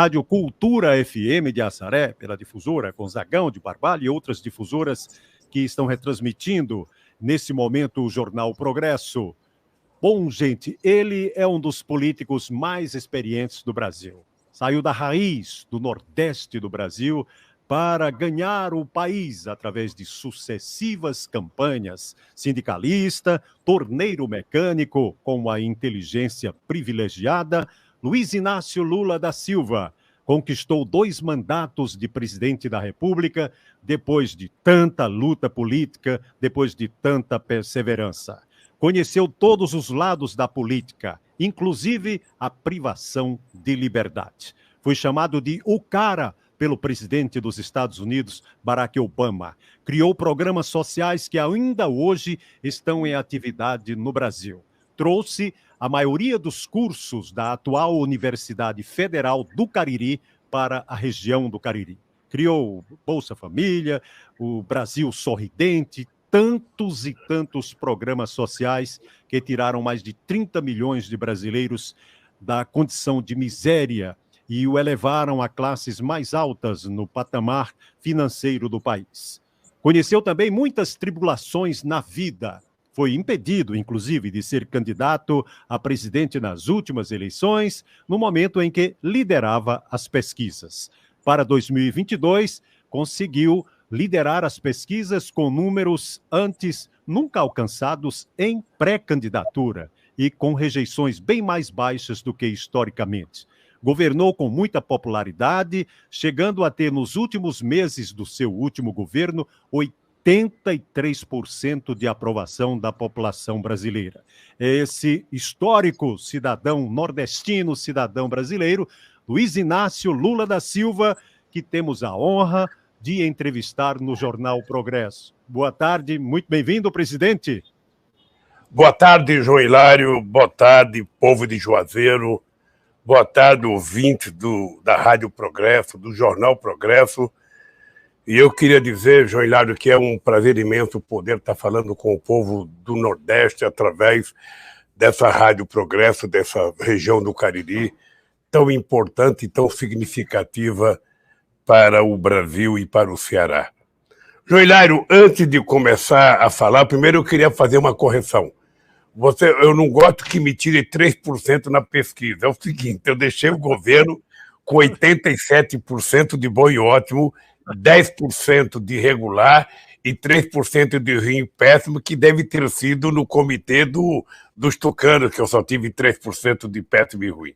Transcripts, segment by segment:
Rádio Cultura FM de Assaré, pela difusora Gonzagão de Barbalho e outras difusoras que estão retransmitindo nesse momento o Jornal Progresso. Bom, gente, ele é um dos políticos mais experientes do Brasil. Saiu da raiz do Nordeste do Brasil para ganhar o país através de sucessivas campanhas. Sindicalista, torneiro mecânico, com a inteligência privilegiada, Luiz Inácio Lula da Silva conquistou 2 mandatos de presidente da República depois de tanta luta política, depois de tanta perseverança. Conheceu todos os lados da política, inclusive a privação de liberdade. Foi chamado de o cara pelo presidente dos Estados Unidos, Barack Obama. Criou programas sociais que ainda hoje estão em atividade no Brasil. Trouxe a maioria dos cursos da atual Universidade Federal do Cariri para a região do Cariri. Criou Bolsa Família, o Brasil Sorridente, tantos e tantos programas sociais que tiraram mais de 30 milhões de brasileiros da condição de miséria e o elevaram a classes mais altas no patamar financeiro do país. Conheceu também muitas tribulações na vida. Foi impedido, inclusive, de ser candidato a presidente nas últimas eleições, no momento em que liderava as pesquisas. Para 2022, conseguiu liderar as pesquisas com números antes nunca alcançados em pré-candidatura e com rejeições bem mais baixas do que historicamente. Governou com muita popularidade, chegando a ter nos últimos meses do seu último governo 83% de aprovação da população brasileira. Esse histórico cidadão nordestino, cidadão brasileiro, Luiz Inácio Lula da Silva, que temos a honra de entrevistar no Jornal Progresso. Boa tarde, muito bem-vindo, presidente. Boa tarde, João Hilário, boa tarde, povo de Juazeiro, boa tarde, ouvintes da Rádio Progresso, do Jornal Progresso. E eu queria dizer, João Hilário, que é um prazer imenso poder estar falando com o povo do Nordeste através dessa Rádio Progresso, dessa região do Cariri, tão importante e tão significativa para o Brasil e para o Ceará. João Hilário, antes de começar a falar, primeiro eu queria fazer uma correção. Eu não gosto que me tire 3% na pesquisa. É o seguinte, eu deixei o governo com 87% de bom e ótimo, 10% de regular e 3% de ruim e péssimo, que deve ter sido no comitê dos tucanos, que eu só tive 3% de péssimo e ruim.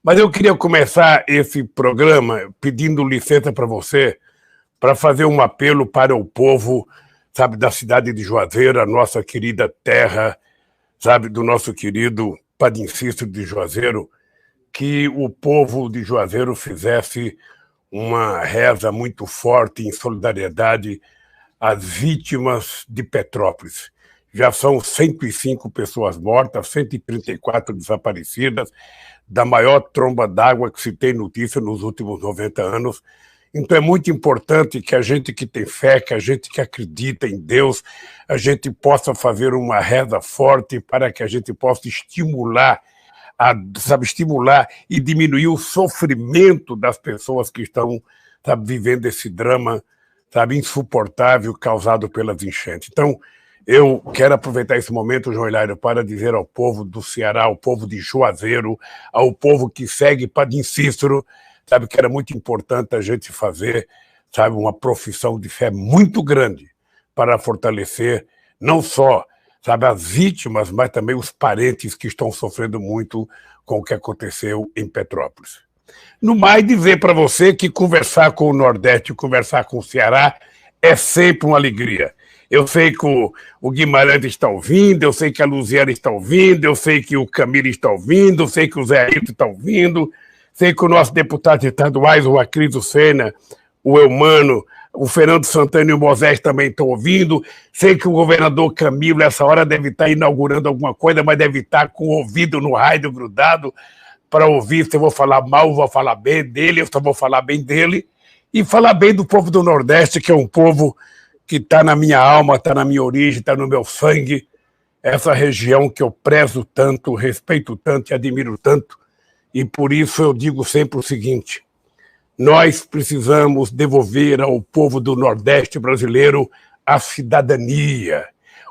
Mas eu queria começar esse programa pedindo licença para você para fazer um apelo para o povo, sabe, da cidade de Juazeiro, a nossa querida terra, sabe, do nosso querido Padre Cícero de Juazeiro, que o povo de Juazeiro fizesse uma reza muito forte em solidariedade às vítimas de Petrópolis. Já são 105 pessoas mortas, 134 desaparecidas, da maior tromba d'água que se tem notícia nos últimos 90 anos. Então é muito importante que a gente que tem fé, que a gente que acredita em Deus, a gente possa fazer uma reza forte para que a gente possa estimular e diminuir o sofrimento das pessoas que estão, vivendo esse drama, insuportável causado pelas enchentes. Então, eu quero aproveitar esse momento, João Hilário, para dizer ao povo do Ceará, ao povo de Juazeiro, ao povo que segue Padre Cícero, que era muito importante a gente fazer, uma profissão de fé muito grande para fortalecer não só, as vítimas, mas também os parentes que estão sofrendo muito com o que aconteceu em Petrópolis. No mais, dizer para você que conversar com o Nordeste, conversar com o Ceará é sempre uma alegria. Eu sei que o Guimarães está ouvindo, eu sei que a Luziana está ouvindo, eu sei que o Camilo está ouvindo, eu sei que o Zé Ailton está ouvindo, sei que o nosso deputado estaduais, o Acriso Sena, o Eumano, o Fernando Santana e o Moisés também estão ouvindo, sei que o governador Camilo, essa hora, deve estar inaugurando alguma coisa, mas deve estar com o ouvido no rádio grudado para ouvir se eu vou falar mal, vou falar bem dele, eu só vou falar bem dele, e falar bem do povo do Nordeste, que é um povo que está na minha alma, está na minha origem, está no meu sangue, essa região que eu prezo tanto, respeito tanto e admiro tanto, E por isso eu digo sempre o seguinte: nós precisamos devolver ao povo do Nordeste brasileiro a cidadania,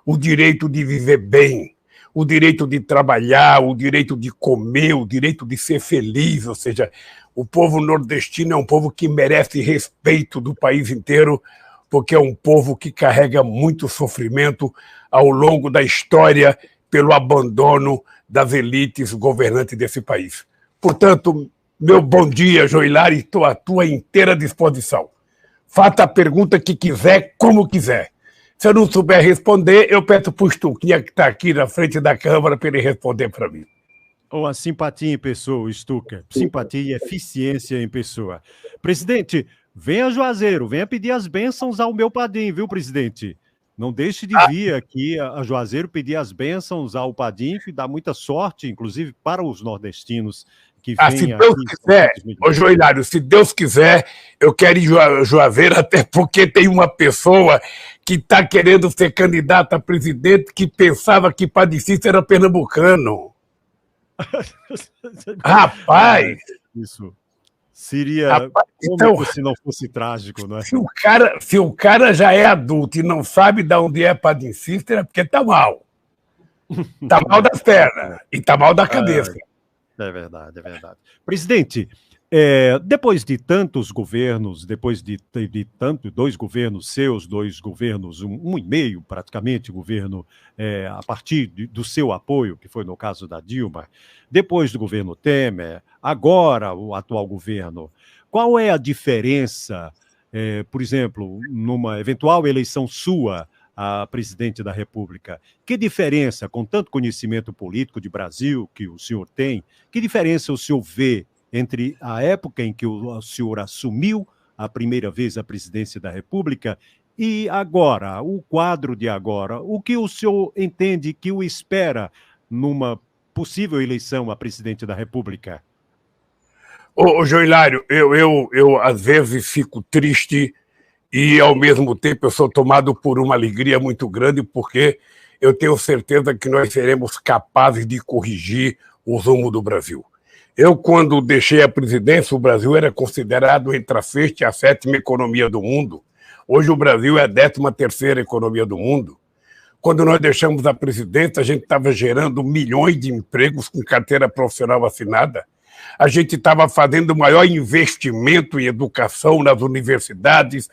o direito de viver bem, o direito de trabalhar, o direito de comer, o direito de ser feliz. Ou seja, o povo nordestino é um povo que merece respeito do país inteiro, porque é um povo que carrega muito sofrimento ao longo da história pelo abandono das elites governantes desse país. Portanto, meu bom dia, Joilário, estou à tua inteira disposição. Faça a pergunta que quiser, como quiser. Se eu não souber responder, eu peço para o Stuquinha, que está aqui na frente da Câmara, para ele responder para mim. Ou a simpatia em pessoa, Stuca. Simpatia e eficiência em pessoa. Presidente, venha Juazeiro, venha pedir as bênçãos ao meu Padim, viu, presidente? Não deixe de vir aqui a Juazeiro pedir as bênçãos ao Padim, que dá muita sorte, inclusive para os nordestinos que vêm se Deus quiser, ô Joilário, se Deus quiser, eu quero ir Juazeiro, até porque tem uma pessoa que está querendo ser candidata a presidente que pensava que Padicista era pernambucano. Rapaz! Isso seria então, se não fosse trágico, não é? Se o cara já é adulto e não sabe de onde é Padicista, é porque está mal. Está mal das pernas e está mal da cabeça. É verdade, é verdade. Presidente, depois de tantos governos, depois de dois governos seus, dois governos, um e meio praticamente, governo a partir do seu apoio, que foi no caso da Dilma, depois do governo Temer, agora o atual governo, qual é a diferença, por exemplo, numa eventual eleição sua a presidente da República? Que diferença, com tanto conhecimento político de Brasil que o senhor tem, que diferença o senhor vê entre a época em que o senhor assumiu a primeira vez a presidência da República e agora, o quadro de agora? O que o senhor entende que o espera numa possível eleição a presidente da República? Ô Joilário, eu às vezes fico triste e, ao mesmo tempo, eu sou tomado por uma alegria muito grande, porque eu tenho certeza que nós seremos capazes de corrigir o rumo do Brasil. Eu, quando deixei a presidência, o Brasil era considerado entre a sexta e a sétima economia do mundo. Hoje o Brasil é a 13ª economia do mundo. Quando nós deixamos a presidência, a gente estava gerando milhões de empregos com carteira profissional assinada. A gente estava fazendo o maior investimento em educação nas universidades,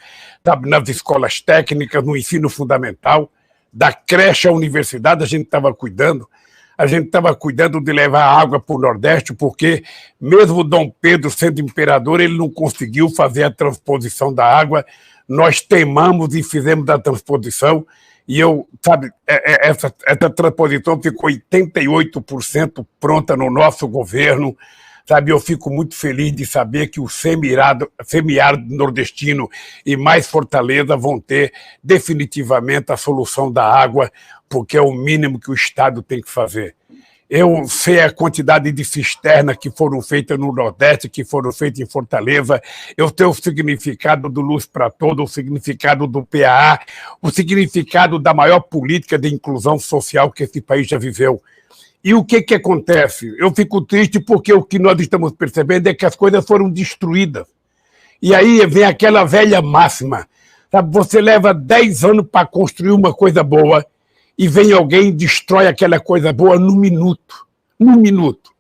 nas escolas técnicas, no ensino fundamental, da creche à universidade, a gente estava cuidando. A gente estava cuidando de levar água para o Nordeste, porque mesmo Dom Pedro sendo imperador, ele não conseguiu fazer a transposição da água. Nós teimamos e fizemos a transposição, e essa transposição ficou 88% pronta no nosso governo. Eu fico muito feliz de saber que o semiárido nordestino e mais Fortaleza vão ter definitivamente a solução da água, porque é o mínimo que o Estado tem que fazer. Eu sei a quantidade de cisternas que foram feitas no Nordeste, que foram feitas em Fortaleza. Eu sei o significado do Luz para Todos, o significado do PAA, o significado da maior política de inclusão social que esse país já viveu. E o que acontece? Eu fico triste porque o que nós estamos percebendo é que as coisas foram destruídas. E aí vem aquela velha máxima. Você leva 10 anos para construir uma coisa boa e vem alguém e destrói aquela coisa boa num minuto. Num minuto.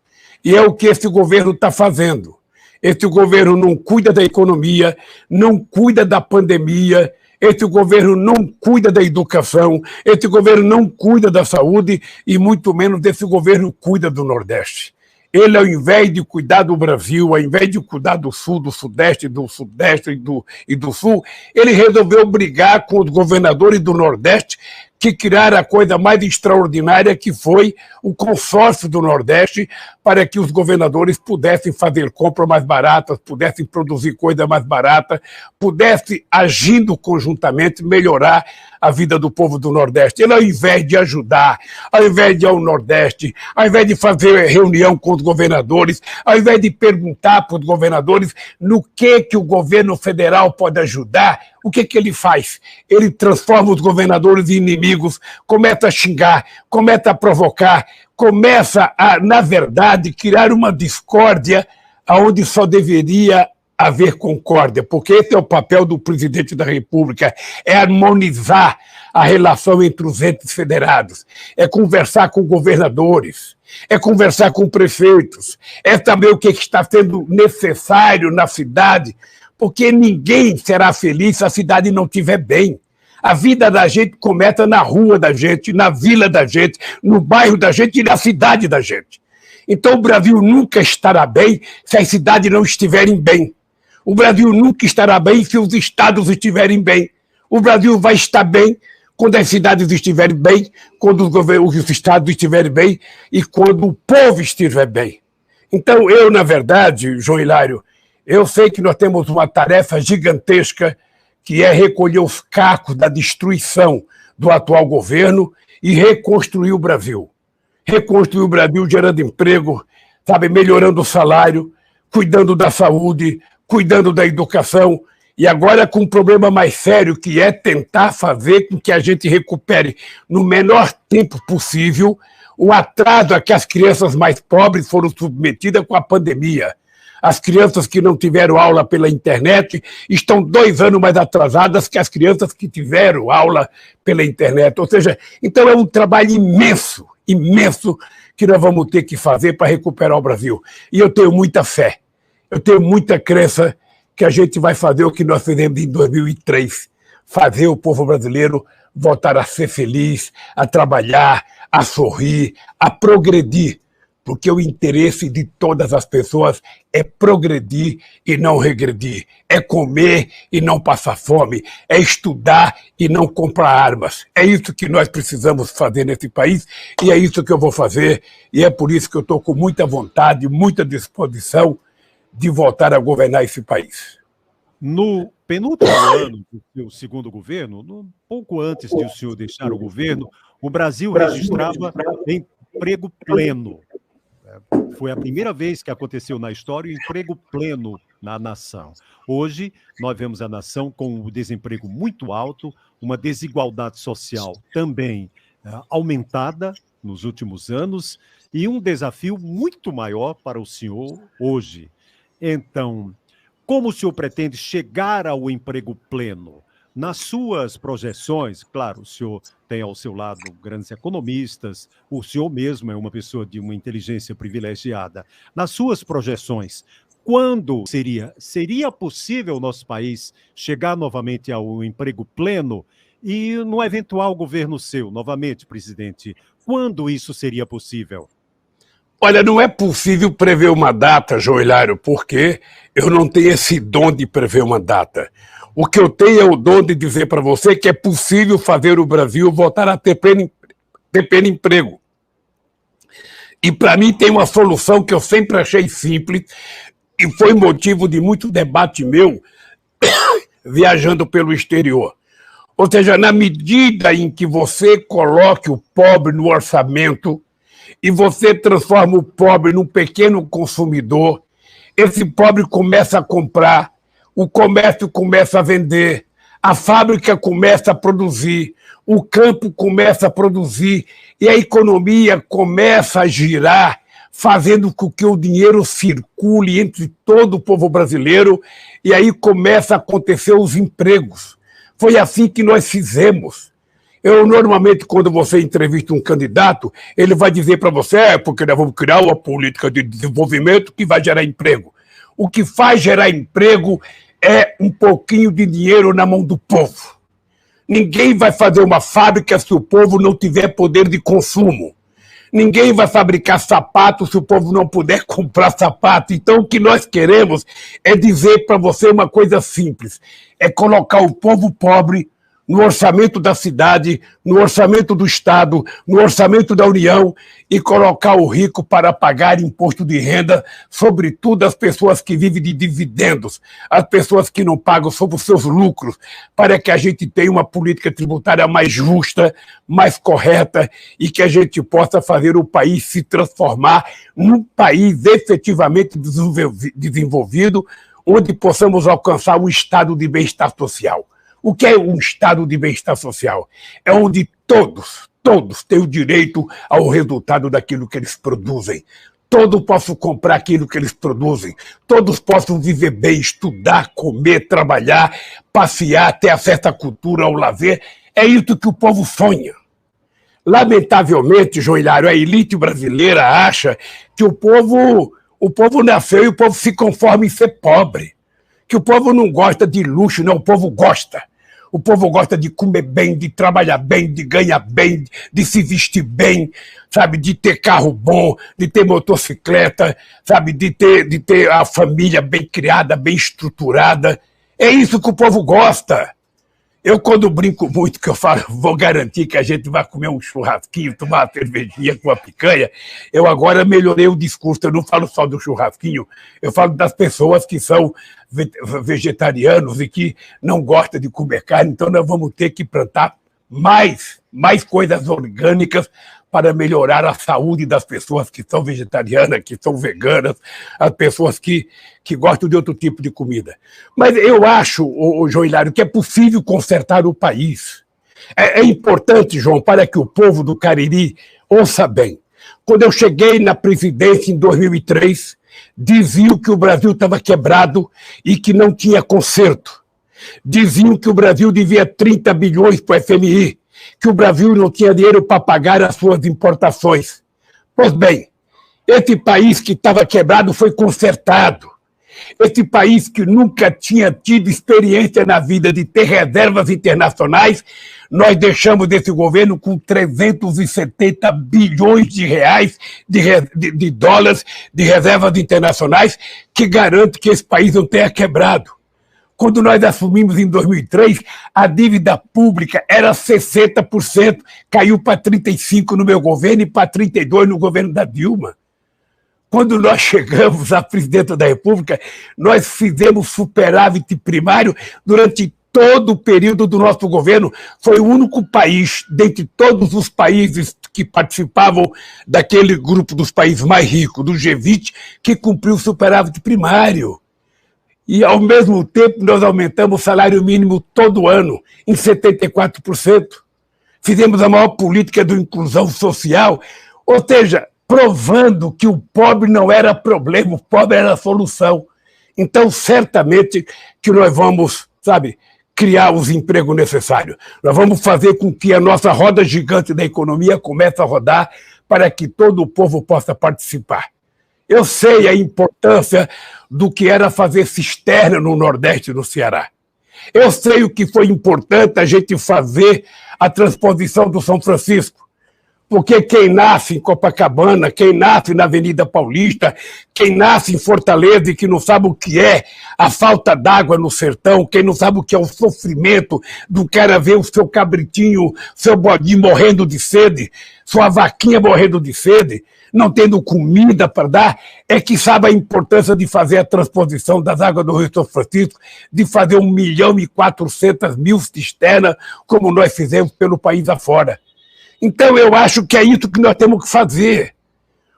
E é o que esse governo está fazendo. Esse governo não cuida da economia, não cuida da pandemia. Esse governo não cuida da educação, esse governo não cuida da saúde e muito menos esse governo cuida do Nordeste. Ele, ao invés de cuidar do Brasil, ao invés de cuidar do Sul, do Sudeste e do Sul, ele resolveu brigar com os governadores do Nordeste, que criaram a coisa mais extraordinária, que foi o consórcio do Nordeste, para que os governadores pudessem fazer compras mais baratas, pudessem produzir coisa mais barata, pudessem, agindo conjuntamente, melhorar a vida do povo do Nordeste. Ele, ao invés de ajudar, ao invés de ir ao Nordeste, ao invés de fazer reunião com os governadores, ao invés de perguntar para os governadores no que o governo federal pode ajudar, O que ele faz? Ele transforma os governadores em inimigos, começa a xingar, começa a provocar, começa a, na verdade, criar uma discórdia onde só deveria haver concórdia, porque esse é o papel do presidente da República, é harmonizar a relação entre os entes federados, é conversar com governadores, é conversar com prefeitos, é saber o que está sendo necessário na cidade, porque ninguém será feliz se a cidade não estiver bem. A vida da gente começa na rua da gente, na vila da gente, no bairro da gente e na cidade da gente. Então o Brasil nunca estará bem se as cidades não estiverem bem. O Brasil nunca estará bem se os estados estiverem bem. O Brasil vai estar bem quando as cidades estiverem bem, quando os estados estiverem bem e quando o povo estiver bem. Então eu, na verdade, João Hilário, eu sei que nós temos uma tarefa gigantesca que é recolher os cacos da destruição do atual governo e reconstruir o Brasil. Reconstruir o Brasil gerando emprego, sabe, melhorando o salário, cuidando da saúde, cuidando da educação, e agora com um problema mais sério, que é tentar fazer com que a gente recupere no menor tempo possível o atraso a que as crianças mais pobres foram submetidas com a pandemia. As crianças que não tiveram aula pela internet estão 2 anos mais atrasadas que as crianças que tiveram aula pela internet. Ou seja, então é um trabalho imenso, imenso, que nós vamos ter que fazer para recuperar o Brasil. E eu tenho muita fé, eu tenho muita crença que a gente vai fazer o que nós fizemos em 2003, fazer o povo brasileiro voltar a ser feliz, a trabalhar, a sorrir, a progredir, porque o interesse de todas as pessoas é progredir e não regredir, é comer e não passar fome, é estudar e não comprar armas. É isso que nós precisamos fazer nesse país e é isso que eu vou fazer, e é por isso que eu estou com muita vontade, muita disposição de voltar a governar esse país. No penúltimo ano do seu segundo governo, pouco antes de o senhor deixar o governo, o Brasil registrava emprego pleno. Foi a primeira vez que aconteceu na história o emprego pleno na nação. Hoje, nós vemos a nação com o desemprego muito alto, uma desigualdade social também aumentada nos últimos anos e um desafio muito maior para o senhor hoje. Então, como o senhor pretende chegar ao emprego pleno? Nas suas projeções, claro, o senhor tem ao seu lado grandes economistas, o senhor mesmo é uma pessoa de uma inteligência privilegiada. Nas suas projeções, quando seria possível o nosso país chegar novamente ao emprego pleno? E no eventual governo seu, novamente, presidente, quando isso seria possível? Olha, não é possível prever uma data, João Hilário, porque eu não tenho esse dom de prever uma data. O que eu tenho é o dom de dizer para você que é possível fazer o Brasil voltar a ter pleno emprego. E para mim tem uma solução que eu sempre achei simples e foi motivo de muito debate meu viajando pelo exterior. Ou seja, na medida em que você coloque o pobre no orçamento e você transforma o pobre num pequeno consumidor, esse pobre começa a comprar, o comércio começa a vender, a fábrica começa a produzir, o campo começa a produzir e a economia começa a girar, fazendo com que o dinheiro circule entre todo o povo brasileiro e aí começa a acontecer os empregos. Foi assim que nós fizemos. Eu, normalmente, quando você entrevista um candidato, ele vai dizer para você, porque nós vamos criar uma política de desenvolvimento que vai gerar emprego. O que faz gerar emprego é um pouquinho de dinheiro na mão do povo. Ninguém vai fazer uma fábrica se o povo não tiver poder de consumo. Ninguém vai fabricar sapato se o povo não puder comprar sapato. Então, o que nós queremos é dizer para você uma coisa simples, é colocar o povo pobre no orçamento da cidade, no orçamento do Estado, no orçamento da União e colocar o rico para pagar imposto de renda, sobretudo as pessoas que vivem de dividendos, as pessoas que não pagam sobre os seus lucros, para que a gente tenha uma política tributária mais justa, mais correta e que a gente possa fazer o país se transformar num país efetivamente desenvolvido, onde possamos alcançar um estado de bem-estar social. O que é um estado de bem-estar social? É onde todos têm o direito ao resultado daquilo que eles produzem. Todos possam comprar aquilo que eles produzem. Todos possam viver bem, estudar, comer, trabalhar, passear, ter acesso à cultura, ao lazer. É isso que o povo sonha. Lamentavelmente, João Hilário, a elite brasileira acha que o povo nasceu e o povo se conforma em ser pobre. Que o povo não gosta de luxo, não, o povo gosta. O povo gosta de comer bem, de trabalhar bem, de ganhar bem, de se vestir bem, sabe, de ter carro bom, de ter motocicleta, sabe, de ter a família bem criada, bem estruturada. É isso que o povo gosta. Eu, quando brinco muito, que eu falo, vou garantir que a gente vai comer um churrasquinho, tomar uma cervejinha com uma picanha, eu agora melhorei o discurso, eu não falo só do churrasquinho, eu falo das pessoas que são vegetarianos e que não gostam de comer carne, então nós vamos ter que plantar mais coisas orgânicas para melhorar a saúde das pessoas que são vegetarianas, que são veganas, as pessoas que gostam de outro tipo de comida. Mas eu acho, João Hilário, que é possível consertar o país. É importante, João, para que o povo do Cariri ouça bem. Quando eu cheguei na presidência em 2003, diziam que o Brasil estava quebrado e que não tinha conserto. Diziam que o Brasil devia 30 bilhões para o FMI, que o Brasil não tinha dinheiro para pagar as suas importações. Pois bem, esse país que estava quebrado foi consertado. Esse país que nunca tinha tido experiência na vida de ter reservas internacionais, nós deixamos esse governo com 370 bilhões de reais, de dólares, de reservas internacionais, que garante que esse país não tenha quebrado. Quando nós assumimos em 2003, a dívida pública era 60%, caiu para 35% no meu governo e para 32% no governo da Dilma. Quando nós chegamos à presidência da República, nós fizemos superávit primário durante todo o período do nosso governo. Foi o único país, dentre todos os países que participavam daquele grupo dos países mais ricos, do G20, que cumpriu o superávit primário. E, ao mesmo tempo, nós aumentamos o salário mínimo todo ano, em 74%. Fizemos a maior política de inclusão social, ou seja, provando que o pobre não era problema, o pobre era a solução. Então, certamente que nós vamos, criar os empregos necessários. Nós vamos fazer com que a nossa roda gigante da economia comece a rodar para que todo o povo possa participar. Eu sei a importância do que era fazer cisterna no Nordeste do Ceará. Eu sei o que foi importante a gente fazer a transposição do São Francisco. Porque quem nasce em Copacabana, quem nasce na Avenida Paulista, quem nasce em Fortaleza e que não sabe o que é a falta d'água no sertão, quem não sabe o que é o sofrimento do cara ver o seu cabritinho, seu bodinho morrendo de sede, sua vaquinha morrendo de sede, não tendo comida para dar, é que sabe a importância de fazer a transposição das águas do Rio São Francisco, de fazer 1.400.000 cisternas, como nós fizemos pelo país afora. Então, eu acho que é isso que nós temos que fazer.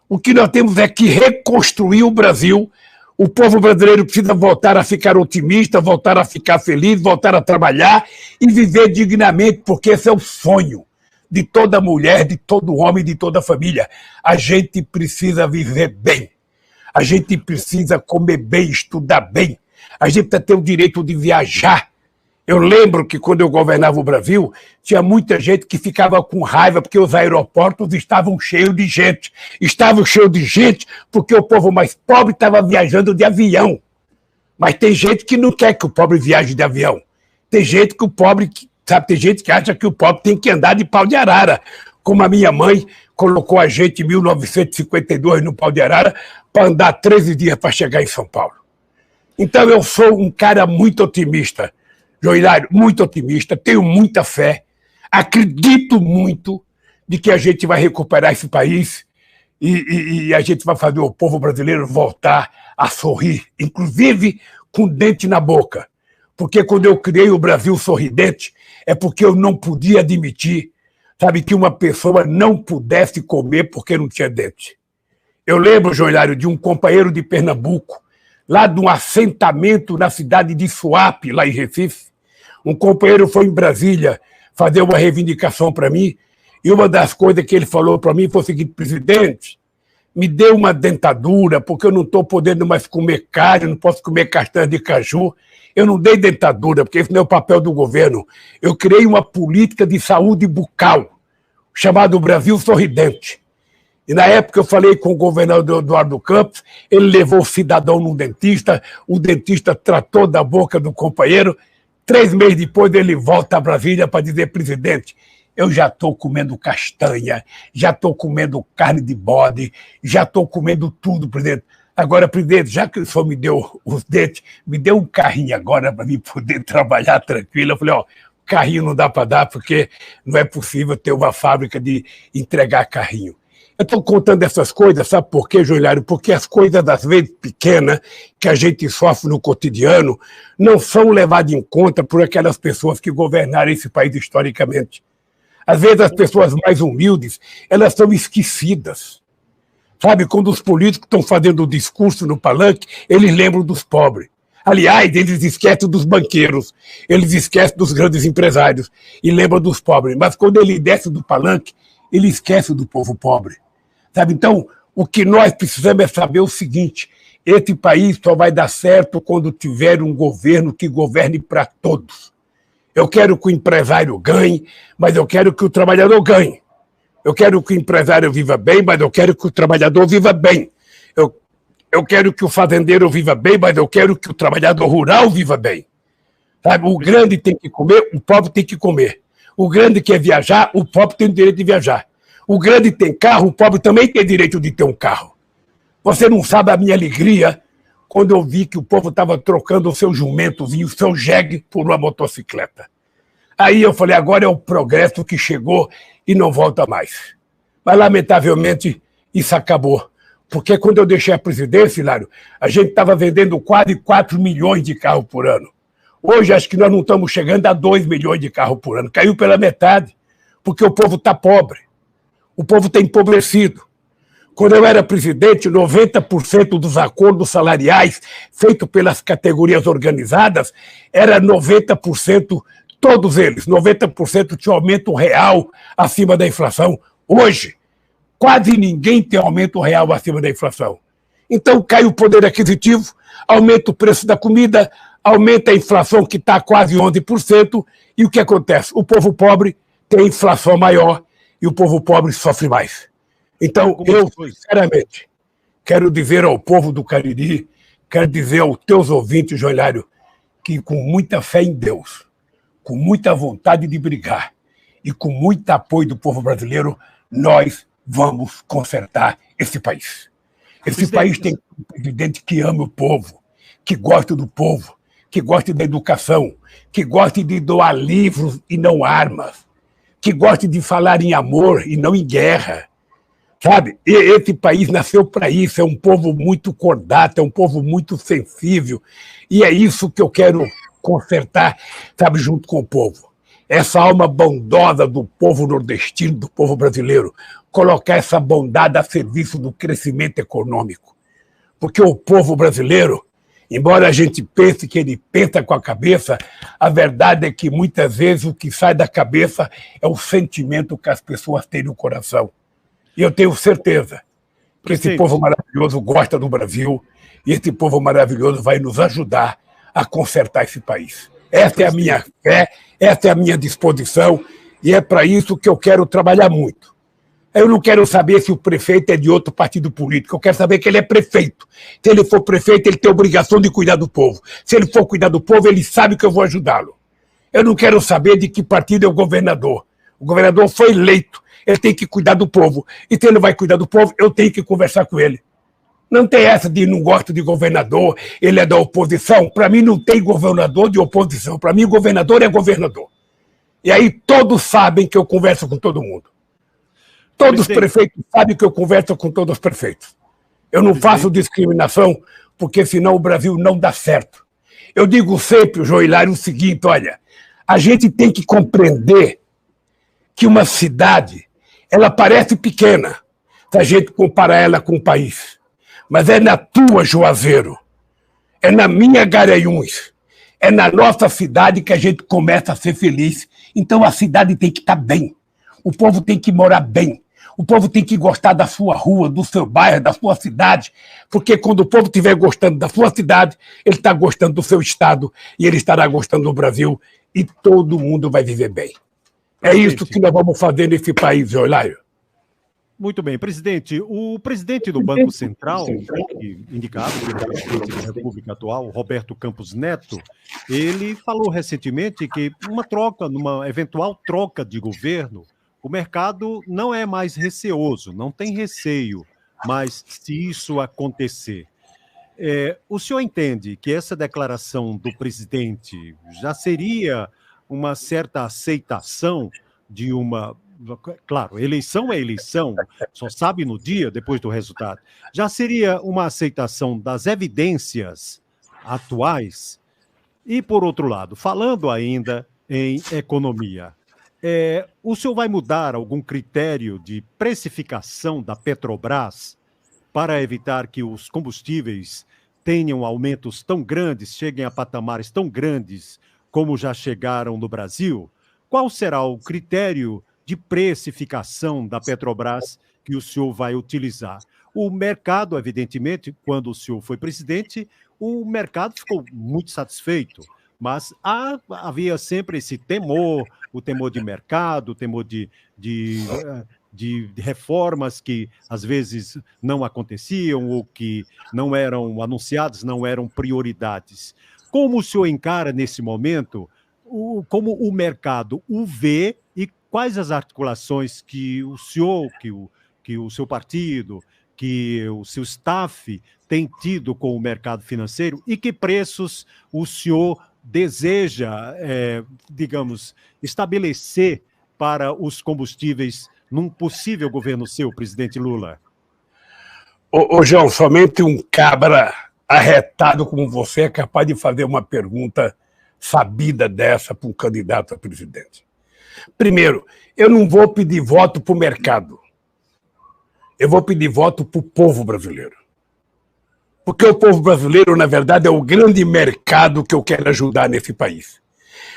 O que nós temos é que reconstruir o Brasil. O povo brasileiro precisa voltar a ficar otimista, voltar a ficar feliz, voltar a trabalhar e viver dignamente, porque esse é o sonho de toda mulher, de todo homem, de toda família. A gente precisa viver bem. A gente precisa comer bem, estudar bem. A gente precisa ter o direito de viajar. Eu lembro que quando eu governava o Brasil, tinha muita gente que ficava com raiva porque os aeroportos estavam cheios de gente. Estavam cheios de gente porque o povo mais pobre estava viajando de avião. Mas tem gente que não quer que o pobre viaje de avião. Tem gente que o pobre, tem gente que acha que o pobre tem que andar de pau de arara. Como a minha mãe colocou a gente em 1952 no pau de arara para andar 13 dias para chegar em São Paulo. Então eu sou um cara muito otimista. João Hilário, muito otimista, tenho muita fé, acredito muito de que a gente vai recuperar esse país e a gente vai fazer o povo brasileiro voltar a sorrir, inclusive com dente na boca. Porque quando eu criei o Brasil Sorridente, é porque eu não podia admitir, que uma pessoa não pudesse comer porque não tinha dente. Eu lembro, João Hilário, de um companheiro de Pernambuco, lá de um assentamento na cidade de Suape, lá em Recife, Um companheiro foi em Brasília fazer uma reivindicação para mim, e uma das coisas que ele falou para mim foi o seguinte: presidente, me dê uma dentadura, porque eu não estou podendo mais comer carne, não posso comer castanha de caju. Eu não dei dentadura, porque esse não é o papel do governo. Eu criei uma política de saúde bucal, chamado Brasil Sorridente. E na época eu falei com o governador Eduardo Campos, ele levou o cidadão num dentista, o dentista tratou da boca do companheiro. 3 meses depois ele volta a Brasília para dizer: presidente, eu já estou comendo castanha, já estou comendo carne de bode, já estou comendo tudo, presidente. Agora, presidente, já que o senhor me deu os dentes, me deu um carrinho agora para mim poder trabalhar tranquilo. Eu falei: ó, carrinho não dá para dar, porque não é possível ter uma fábrica de entregar carrinho. Eu estou contando essas coisas, sabe por quê, Joelhário? Porque as coisas, às vezes, pequenas, que a gente sofre no cotidiano, não são levadas em conta por aquelas pessoas que governaram esse país historicamente. Às vezes, as pessoas mais humildes, elas são esquecidas. Sabe, quando os políticos estão fazendo o discurso no palanque, eles lembram dos pobres. Aliás, eles esquecem dos banqueiros, eles esquecem dos grandes empresários e lembram dos pobres. Mas quando ele desce do palanque, ele esquece do povo pobre. Sabe? Então, o que nós precisamos é saber o seguinte: esse país só vai dar certo quando tiver um governo que governe para todos. Eu quero que o empresário ganhe, mas eu quero que o trabalhador ganhe. Eu quero que o empresário viva bem, mas eu quero que o trabalhador viva bem. Eu quero que o fazendeiro viva bem, mas eu quero que o trabalhador rural viva bem. Sabe? O grande tem que comer, o pobre tem que comer. O grande quer viajar, o pobre tem o direito de viajar. O grande tem carro, o pobre também tem direito de ter um carro. Você não sabe a minha alegria quando eu vi que o povo estava trocando o seu jumentozinho, o seu jegue, por uma motocicleta. Aí eu falei: agora é o progresso que chegou e não volta mais. Mas, lamentavelmente, isso acabou. Porque quando eu deixei a presidência, Hilário, a gente estava vendendo quase 4 milhões de carros por ano. Hoje, acho que nós não estamos chegando a 2 milhões de carros por ano. Caiu pela metade, porque o povo está pobre. O povo está empobrecido. Quando eu era presidente, 90% dos acordos salariais feitos pelas categorias organizadas era 90%, todos eles, 90% tinha aumento real acima da inflação. Hoje, quase ninguém tem aumento real acima da inflação. Então, cai o poder aquisitivo, aumenta o preço da comida, aumenta a inflação, que está quase 11%, e o que acontece? O povo pobre tem inflação maior e o povo pobre sofre mais. Então, eu, sinceramente, quero dizer ao povo do Cariri, quero dizer aos teus ouvintes, Joelhário, que com muita fé em Deus, com muita vontade de brigar e com muito apoio do povo brasileiro, nós vamos consertar esse país. Esse país tem um presidente que ama o povo, que gosta do povo, que gosta da educação, que gosta de doar livros e não armas, que gosta de falar em amor e não em guerra. Sabe, esse país nasceu para isso, é um povo muito cordato, é um povo muito sensível, e é isso que eu quero consertar, sabe, junto com o povo. Essa alma bondosa do povo nordestino, do povo brasileiro, colocar essa bondade a serviço do crescimento econômico. Porque o povo brasileiro, embora a gente pense que ele pensa com a cabeça, a verdade é que muitas vezes o que sai da cabeça é o sentimento que as pessoas têm no coração. E eu tenho certeza que esse povo maravilhoso gosta do Brasil e esse povo maravilhoso vai nos ajudar a consertar esse país. Essa é a minha fé, essa é a minha disposição e é para isso que eu quero trabalhar muito. Eu não quero saber se o prefeito é de outro partido político, eu quero saber que ele é prefeito. Se ele for prefeito, ele tem a obrigação de cuidar do povo. Se ele for cuidar do povo, ele sabe que eu vou ajudá-lo. Eu não quero saber de que partido é o governador. O governador foi eleito. Ele tem que cuidar do povo. E se ele vai cuidar do povo, eu tenho que conversar com ele. Não tem essa de não gosto de governador, ele é da oposição. Para mim não tem governador de oposição. Para mim, governador é governador. E aí todos sabem que eu converso com todo mundo. Todos os prefeitos sabem que eu converso com todos os prefeitos. Eu não faço discriminação, porque senão o Brasil não dá certo. Eu digo sempre, Joelhário, o seguinte: olha, a gente tem que compreender que uma cidade, ela parece pequena, se a gente comparar ela com o país. Mas é na tua, Juazeiro, é na minha Garanhuns, É na nossa cidade que a gente começa a ser feliz. Então a cidade tem que estar bem. O povo tem que morar bem. O povo tem que gostar da sua rua, do seu bairro, da sua cidade, porque quando o povo estiver gostando da sua cidade, ele está gostando do seu estado e ele estará gostando do Brasil e todo mundo vai viver bem. É isso que nós vamos fazer nesse país, Eulário. Muito bem, presidente. O presidente do Banco Central, indicado pelo presidente da República atual, Roberto Campos Neto, ele falou recentemente que numa eventual troca de governo, o mercado não é mais receoso, não tem receio, mas se isso acontecer, o senhor entende que essa declaração do presidente já seria uma certa aceitação de uma... Claro, eleição é eleição, só sabe no dia, depois do resultado. Já seria uma aceitação das evidências atuais? E, por outro lado, falando ainda em economia, o senhor vai mudar algum critério de precificação da Petrobras para evitar que os combustíveis tenham aumentos tão grandes, cheguem a patamares tão grandes como já chegaram no Brasil? Qual será o critério de precificação da Petrobras que o senhor vai utilizar? O mercado, evidentemente, quando o senhor foi presidente, o mercado ficou muito satisfeito, mas havia sempre esse temor, o temor de mercado, o temor de reformas que às vezes não aconteciam ou que não eram anunciadas, não eram prioridades. Como o senhor encara nesse momento, como o mercado o vê e quais as articulações que o senhor, que o seu partido, que o seu staff tem tido com o mercado financeiro e que preços o senhor deseja, digamos, estabelecer para os combustíveis num possível governo seu, presidente Lula? Ô, João, somente um cabra arretado como você é capaz de fazer uma pergunta sabida dessa para um candidato a presidente. Primeiro, eu não vou pedir voto para o mercado. Eu vou pedir voto para o povo brasileiro. Porque o povo brasileiro, na verdade, é o grande mercado que eu quero ajudar nesse país.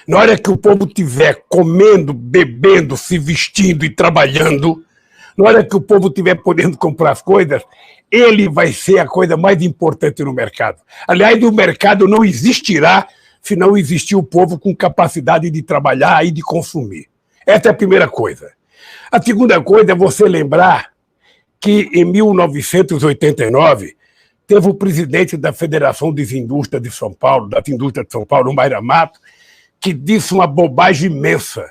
Na hora que o povo estiver comendo, bebendo, se vestindo e trabalhando, na hora que o povo estiver podendo comprar as coisas, ele vai ser a coisa mais importante no mercado. Aliás, o mercado não existirá se não existir o povo com capacidade de trabalhar e de consumir. Essa é a primeira coisa. A segunda coisa é você lembrar que em 1989 teve o presidente da Federação das Indústrias de São Paulo, Mayra Mato, que disse uma bobagem imensa,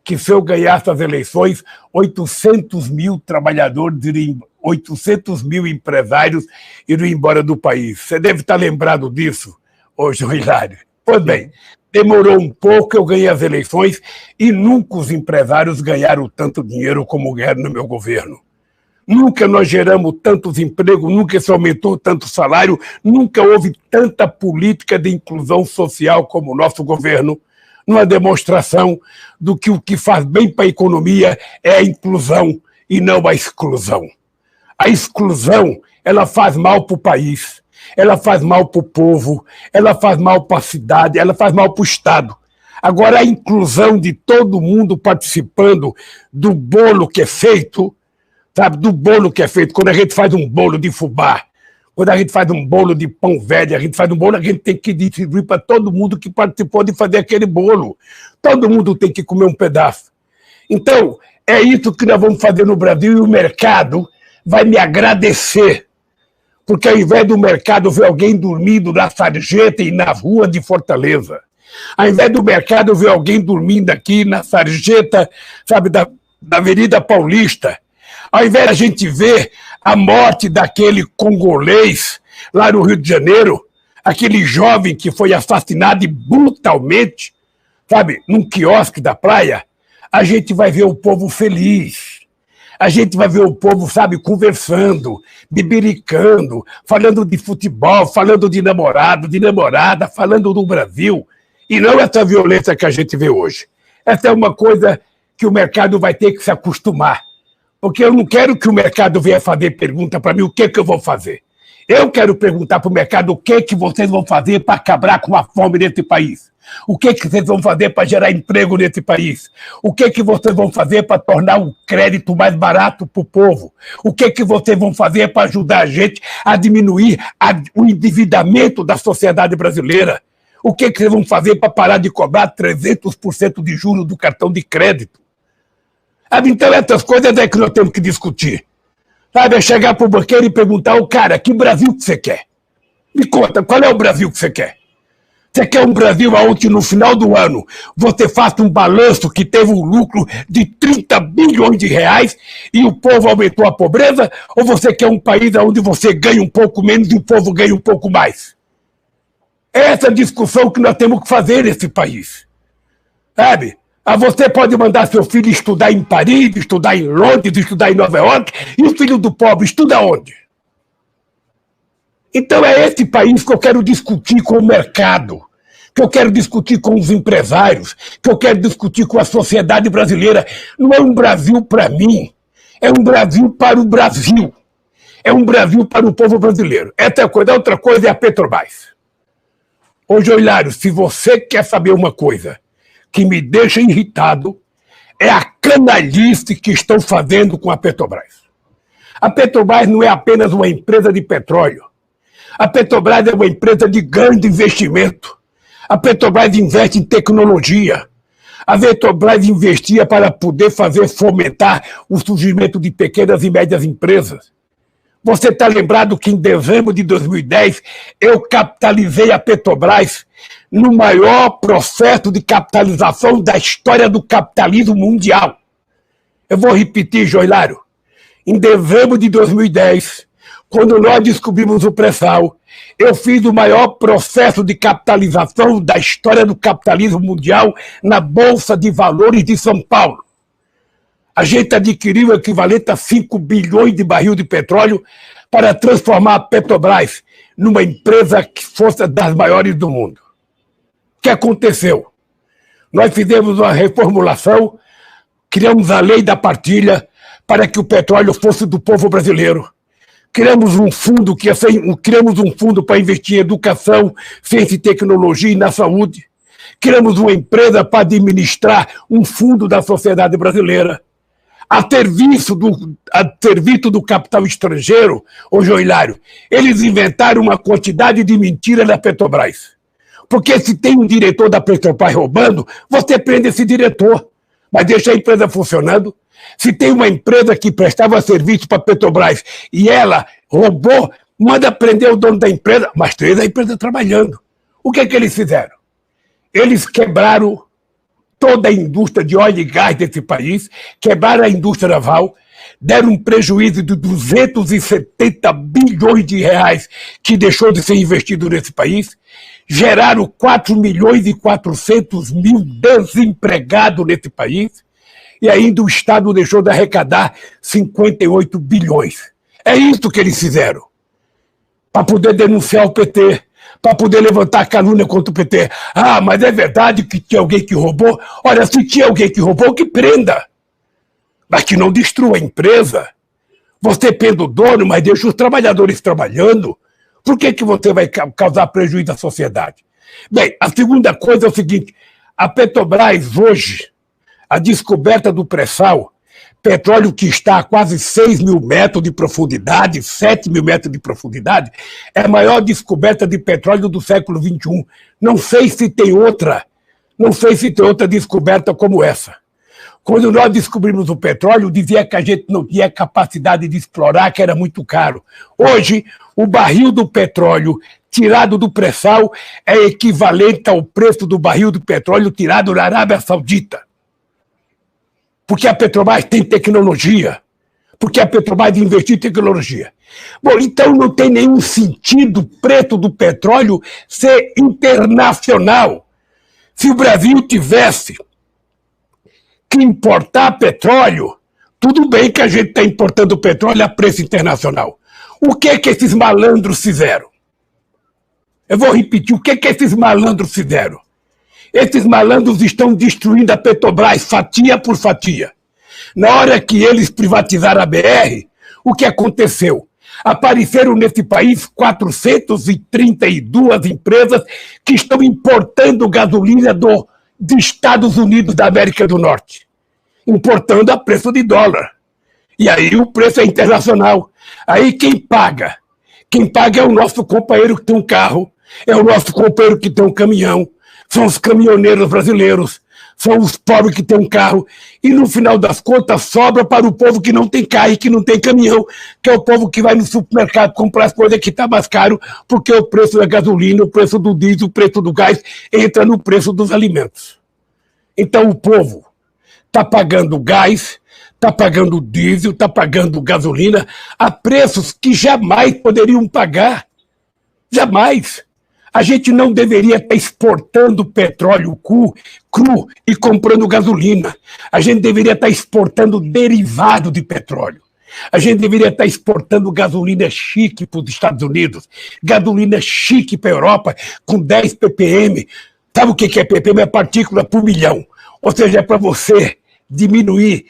que se eu ganhasse as eleições, 800 mil trabalhadores, 800 mil empresários iriam embora do país. Você deve estar lembrado disso, ô João Hilário. Pois bem, demorou um pouco, eu ganhei as eleições e nunca os empresários ganharam tanto dinheiro como ganharam no meu governo. Nunca nós geramos tantos empregos, nunca se aumentou tanto salário, nunca houve tanta política de inclusão social como o nosso governo, numa demonstração do que o que faz bem para a economia é a inclusão e não a exclusão. A exclusão, ela faz mal para o país, ela faz mal para o povo, ela faz mal para a cidade, ela faz mal para o Estado. Agora, a inclusão de todo mundo participando do bolo que é feito, sabe, do bolo que é feito, quando a gente faz um bolo de fubá, quando a gente faz um bolo de pão velho, a gente faz um bolo, a gente tem que distribuir para todo mundo que participou de fazer aquele bolo. Todo mundo tem que comer um pedaço. Então, é isso que nós vamos fazer no Brasil e o mercado vai me agradecer. Porque ao invés do mercado ver alguém dormindo na sarjeta e na rua de Fortaleza, ao invés do mercado ver alguém dormindo aqui na sarjeta, sabe, da Avenida Paulista, ao invés da gente ver a morte daquele congolês lá no Rio de Janeiro, aquele jovem que foi assassinado brutalmente, sabe, num quiosque da praia, a gente vai ver o povo feliz. A gente vai ver o povo, sabe, conversando, bibiricando, falando de futebol, falando de namorado, de namorada, falando do Brasil. E não essa violência que a gente vê hoje. Essa é uma coisa que o mercado vai ter que se acostumar. Porque eu não quero que o mercado venha fazer pergunta para mim o que eu vou fazer. Eu quero perguntar para o mercado o que vocês vão fazer para acabar com a fome nesse país. O que vocês vão fazer para gerar emprego nesse país? O que vocês vão fazer para tornar o crédito mais barato para o povo? O que vocês vão fazer para ajudar a gente a diminuir o endividamento da sociedade brasileira? O que vocês vão fazer para parar de cobrar 300% de juros do cartão de crédito? Então essas coisas é que nós temos que discutir. Sabe, é chegar para o banqueiro e perguntar ao cara, que Brasil que você quer? Me conta, qual é o Brasil que você quer? Você quer um Brasil onde no final do ano você faça um balanço que teve um lucro de 30 bilhões de reais e o povo aumentou a pobreza? Ou você quer um país onde você ganha um pouco menos e o povo ganha um pouco mais? É essa discussão que nós temos que fazer nesse país. Sabe? Você pode mandar seu filho estudar em Paris, estudar em Londres, estudar em Nova York, e o filho do pobre estuda onde? Então é esse país que eu quero discutir com o mercado, que eu quero discutir com os empresários, que eu quero discutir com a sociedade brasileira. Não é um Brasil para mim, é um Brasil para o Brasil. É um Brasil para o povo brasileiro. Essa é a coisa. A outra coisa é a Petrobras. Ô, Joilário, se você quer saber uma coisa que me deixa irritado, é a canalice que estão fazendo com a Petrobras. A Petrobras não é apenas uma empresa de petróleo. A Petrobras é uma empresa de grande investimento. A Petrobras investe em tecnologia. A Petrobras investia para poder fomentar o surgimento de pequenas e médias empresas. Você está lembrado que em dezembro de 2010 eu capitalizei a Petrobras no maior processo de capitalização da história do capitalismo mundial. Eu vou repetir, Joilário. Em dezembro de 2010, quando nós descobrimos o pré-sal, eu fiz o maior processo de capitalização da história do capitalismo mundial na Bolsa de Valores de São Paulo. A gente adquiriu o equivalente a 5 bilhões de barril de petróleo para transformar a Petrobras numa empresa que fosse das maiores do mundo. O que aconteceu? Nós fizemos uma reformulação, criamos a lei da partilha para que o petróleo fosse do povo brasileiro. Criamos um fundo para investir em educação, ciência e tecnologia e na saúde. Criamos uma empresa para administrar um fundo da sociedade brasileira. A serviço do capital estrangeiro, ô Joilário, eles inventaram uma quantidade de mentiras na Petrobras. Porque se tem um diretor da Petrobras roubando, você prende esse diretor, mas deixa a empresa funcionando. Se tem uma empresa que prestava serviço para a Petrobras e ela roubou, manda prender o dono da empresa, mas tem a empresa trabalhando. O que eles fizeram? Eles quebraram toda a indústria de óleo e gás desse país, quebraram a indústria naval, deram um prejuízo de 270 bilhões de reais que deixou de ser investido nesse país, geraram 4 milhões e 400 mil desempregados nesse país, e ainda o Estado deixou de arrecadar 58 bilhões. É isso que eles fizeram. Para poder denunciar o PT, para poder levantar a calúnia contra o PT. Ah, mas é verdade que tinha alguém que roubou? Olha, se tinha alguém que roubou, que prenda. Mas que não destrua a empresa. Você prende o dono, mas deixa os trabalhadores trabalhando. Por que você vai causar prejuízo à sociedade? Bem, a segunda coisa é o seguinte. A Petrobras hoje, a descoberta do pré-sal, petróleo que está a quase 6 mil metros de profundidade, 7 mil metros de profundidade, é a maior descoberta de petróleo do século XXI. Não sei se tem outra descoberta como essa. Quando nós descobrimos o petróleo, dizia que a gente não tinha capacidade de explorar, que era muito caro. Hoje, o barril do petróleo tirado do pré-sal é equivalente ao preço do barril do petróleo tirado na Arábia Saudita. Porque a Petrobras tem tecnologia. Porque a Petrobras investiu em tecnologia. Bom, então não tem nenhum sentido o preço do petróleo ser internacional. Se o Brasil tivesse que importar petróleo, tudo bem que a gente está importando petróleo a preço internacional. O que esses malandros fizeram? Eu vou repetir, o que esses malandros fizeram? Esses malandros estão destruindo a Petrobras fatia por fatia. Na hora que eles privatizaram a BR, o que aconteceu? Apareceram nesse país 432 empresas que estão importando gasolina dos Estados Unidos da América do Norte, importando a preço de dólar. E aí o preço é internacional. Aí quem paga? Quem paga é o nosso companheiro que tem um carro, é o nosso companheiro que tem um caminhão, são os caminhoneiros brasileiros, são os pobres que têm um carro, e no final das contas sobra para o povo que não tem carro e que não tem caminhão, que é o povo que vai no supermercado comprar as coisas que está mais caro, porque o preço da gasolina, o preço do diesel, o preço do gás entra no preço dos alimentos. Então o povo está pagando gás, está pagando diesel, está pagando gasolina a preços que jamais poderiam pagar. Jamais. A gente não deveria estar exportando petróleo cru e comprando gasolina. A gente deveria estar exportando derivado de petróleo. A gente deveria estar exportando gasolina chique para os Estados Unidos, gasolina chique para a Europa, com 10 ppm. Sabe o que é ppm? É partícula por milhão. Ou seja, é para você diminuir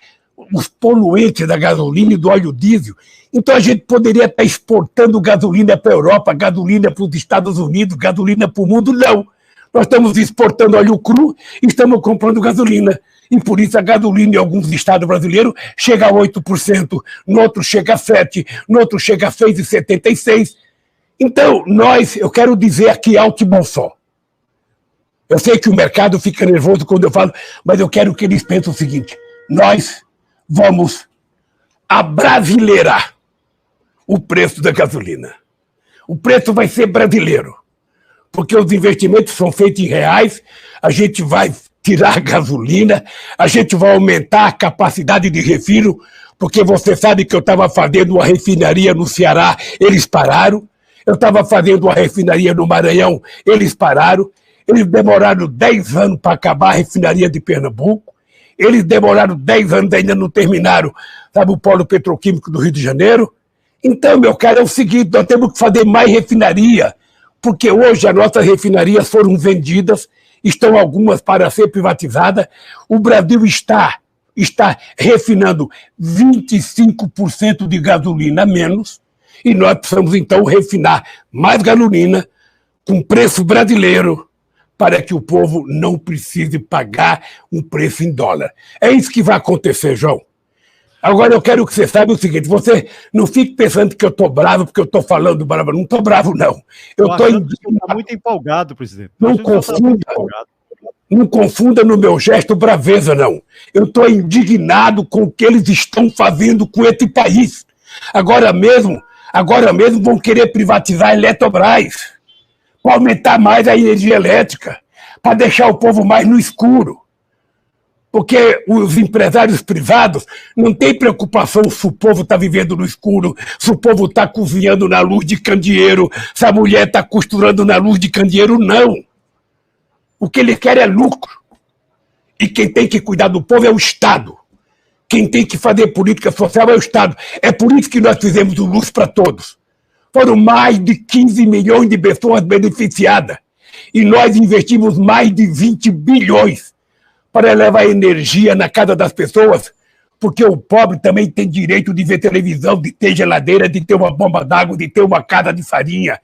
os poluentes da gasolina e do óleo diesel. Então a gente poderia estar exportando gasolina para a Europa, gasolina para os Estados Unidos, gasolina para o mundo. Não. Nós estamos exportando óleo cru e estamos comprando gasolina. E por isso a gasolina em alguns estados brasileiros chega a 8%, no outro chega a 7%, no outro chega a 6,76%. Então, eu quero dizer aqui alto e bom som. Eu sei que o mercado fica nervoso quando eu falo, mas eu quero que eles pensem o seguinte: nós vamos abrasileirar o preço da gasolina. O preço vai ser brasileiro, porque os investimentos são feitos em reais, a gente vai tirar a gasolina, a gente vai aumentar a capacidade de refino, porque você sabe que eu estava fazendo uma refinaria no Ceará, eles pararam. Eu estava fazendo uma refinaria no Maranhão, eles pararam. Eles demoraram 10 anos para acabar a refinaria de Pernambuco. Eles demoraram 10 anos, ainda não terminaram, sabe, o polo petroquímico do Rio de Janeiro. Então, meu caro, é o seguinte, nós temos que fazer mais refinaria, porque hoje as nossas refinarias foram vendidas, estão algumas para ser privatizadas. O Brasil está refinando 25% de gasolina a menos, e nós precisamos, então, refinar mais gasolina com preço brasileiro, para que o povo não precise pagar um preço em dólar. É isso que vai acontecer, João. Agora eu quero que você saiba o seguinte: você não fique pensando que eu estou bravo porque eu estou falando bravo. Não estou bravo, não. Eu estou muito empolgado, presidente. Não confunda no meu gesto braveza, não. Eu estou indignado com o que eles estão fazendo com esse país. Agora mesmo vão querer privatizar a Eletrobras, para aumentar mais a energia elétrica, para deixar o povo mais no escuro. Porque os empresários privados não têm preocupação se o povo está vivendo no escuro, se o povo está cozinhando na luz de candeeiro, se a mulher está costurando na luz de candeeiro, não. O que eles querem é lucro. E quem tem que cuidar do povo é o Estado. Quem tem que fazer política social é o Estado. É por isso que nós fizemos o Luz para Todos. Foram mais de 15 milhões de pessoas beneficiadas. E nós investimos mais de 20 bilhões para levar energia na casa das pessoas, porque o pobre também tem direito de ver televisão, de ter geladeira, de ter uma bomba d'água, de ter uma casa de farinha.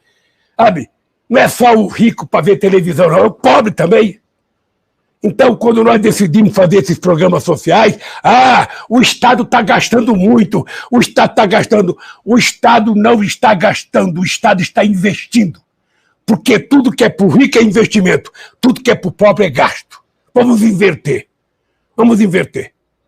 Sabe? Não é só o rico para ver televisão, não, é o pobre também. Então, quando nós decidimos fazer esses programas sociais, o Estado está gastando muito, o Estado está gastando. O Estado não está gastando, o Estado está investindo. Porque tudo que é para o rico é investimento, tudo que é para o pobre é gasto. Vamos inverter.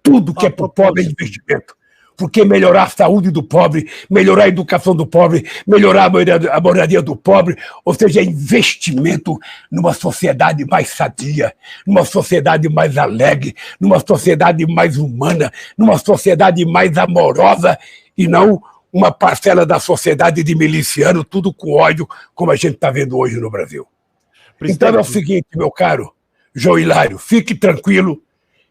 Tudo que é para o pobre é investimento. Porque melhorar a saúde do pobre, melhorar a educação do pobre, melhorar a moradia do pobre, ou seja, investimento numa sociedade mais sadia, numa sociedade mais alegre, numa sociedade mais humana, numa sociedade mais amorosa, e não uma parcela da sociedade de miliciano, tudo com ódio, como a gente está vendo hoje no Brasil. Então é o seguinte, meu caro João Hilário, fique tranquilo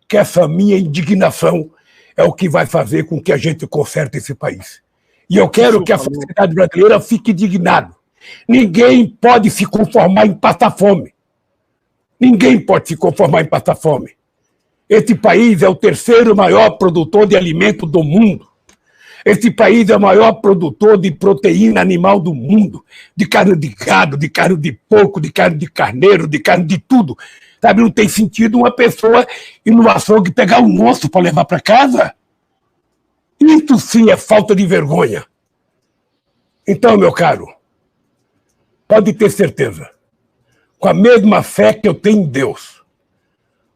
que essa minha indignação é o que vai fazer com que a gente conserte esse país. E eu quero que a sociedade brasileira fique indignada. Ninguém pode se conformar em passar fome. Ninguém pode se conformar em passar fome. Esse país é o terceiro maior produtor de alimento do mundo. Esse país é o maior produtor de proteína animal do mundo, de carne de gado, de carne de porco, de carne de carneiro, de carne de tudo. Sabe, não tem sentido uma pessoa ir no açougue pegar um osso para levar para casa. Isso sim é falta de vergonha. Então, meu caro, pode ter certeza, com a mesma fé que eu tenho em Deus,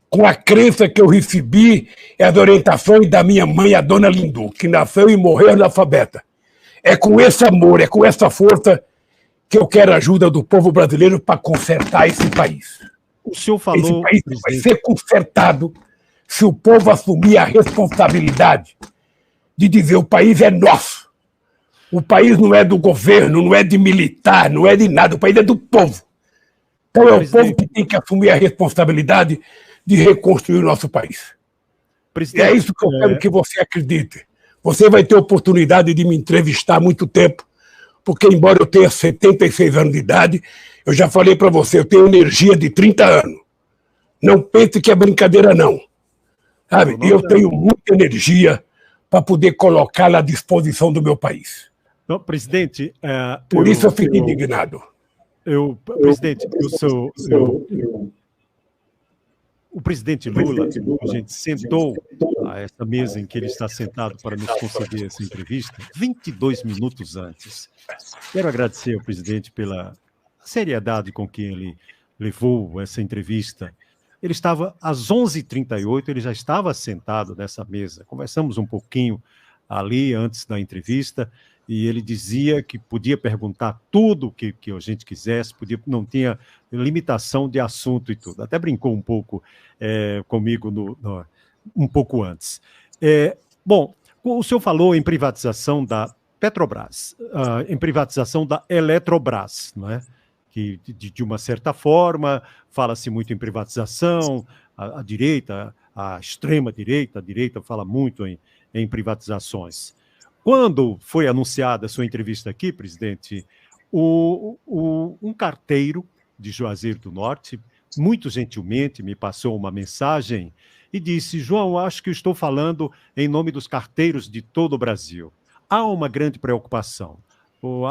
com a crença que eu recebi e as orientações da minha mãe, a dona Lindu, que nasceu e morreu analfabeta. É com esse amor, é com essa força que eu quero a ajuda do povo brasileiro para consertar esse país. O senhor falou... Esse país vai ser consertado se o povo assumir a responsabilidade de dizer o país é nosso. O país não é do governo, não é de militar, não é de nada, o país é do povo. Então é o povo que tem que assumir a responsabilidade de reconstruir o nosso país. E é isso que eu quero que você acredite. Você vai ter oportunidade de me entrevistar há muito tempo, porque embora eu tenha 76 anos de idade, eu já falei para você, eu tenho energia de 30 anos. Não pense que é brincadeira, não. Sabe? E eu tenho muita energia para poder colocá-la à disposição do meu país. Não, presidente... Por isso eu fico indignado. Presidente, o presidente Lula, a gente sentou a essa mesa em que ele está sentado para nos conceder essa entrevista 22 minutos antes. Quero agradecer ao presidente pela seriedade com que ele levou essa entrevista. Ele estava às 11h38, ele já estava sentado nessa mesa. Conversamos um pouquinho ali antes da entrevista e ele dizia que podia perguntar tudo que a gente quisesse, não tinha limitação de assunto e tudo. Até brincou um pouco comigo um pouco antes. Bom, o senhor falou em privatização da Petrobras, em privatização da Eletrobras, não é? Que, de uma certa forma, fala-se muito em privatização, a direita, a extrema-direita, a direita fala muito em privatizações. Quando foi anunciada a sua entrevista aqui, presidente, um carteiro de Juazeiro do Norte, muito gentilmente, me passou uma mensagem e disse: João, acho que estou falando em nome dos carteiros de todo o Brasil. Há uma grande preocupação.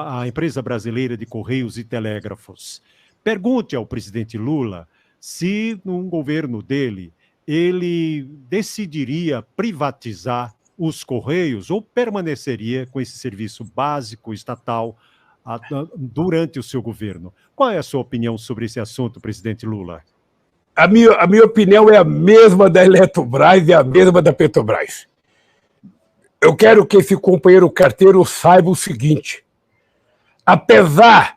A empresa brasileira de Correios e Telégrafos. Pergunte ao presidente Lula se, num governo dele, ele decidiria privatizar os Correios ou permaneceria com esse serviço básico estatal durante o seu governo. Qual é a sua opinião sobre esse assunto, presidente Lula? A minha opinião é a mesma da Eletrobras e a mesma da Petrobras. Eu quero que esse companheiro carteiro saiba o seguinte: apesar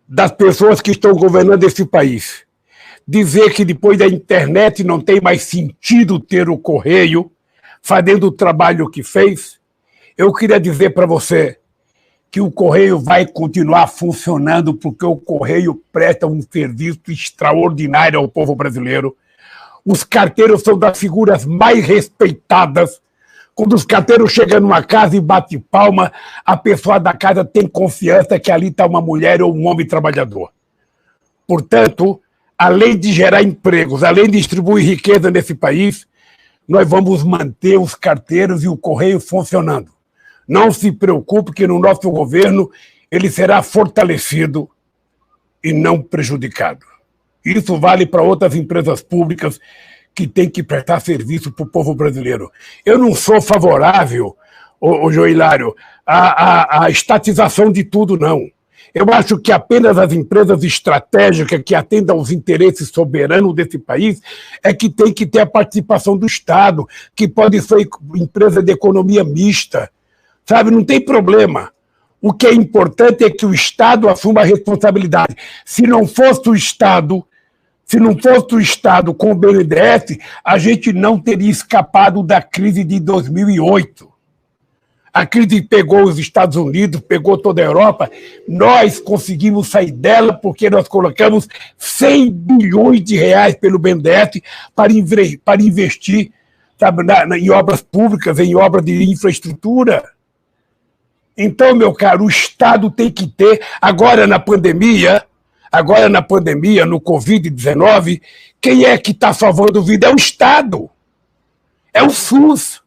das pessoas que estão governando esse país dizer que depois da internet não tem mais sentido ter o Correio fazendo o trabalho que fez, eu queria dizer para você que o Correio vai continuar funcionando porque o Correio presta um serviço extraordinário ao povo brasileiro. Os carteiros são das figuras mais respeitadas. Quando os carteiros chegam numa casa e bate palma, a pessoa da casa tem confiança que ali está uma mulher ou um homem trabalhador. Portanto, além de gerar empregos, além de distribuir riqueza nesse país, nós vamos manter os carteiros e o Correio funcionando. Não se preocupe que no nosso governo ele será fortalecido e não prejudicado. Isso vale para outras empresas públicas que têm que prestar serviço para o povo brasileiro. Eu não sou favorável, João Hilário, à estatização de tudo, não. Eu acho que apenas as empresas estratégicas que atendam aos interesses soberanos desse país é que tem que ter a participação do Estado, que pode ser empresa de economia mista. Sabe, não tem problema. O que é importante é que o Estado assuma a responsabilidade. Se não fosse o Estado com o BNDES, a gente não teria escapado da crise de 2008. A crise pegou os Estados Unidos, pegou toda a Europa. Nós conseguimos sair dela porque nós colocamos 100 bilhões de reais pelo BNDES para investir, sabe, em obras públicas, em obras de infraestrutura. Então, meu caro, o Estado tem que ter, agora na pandemia, no Covid-19, quem é que está salvando vida? É o Estado, é o SUS.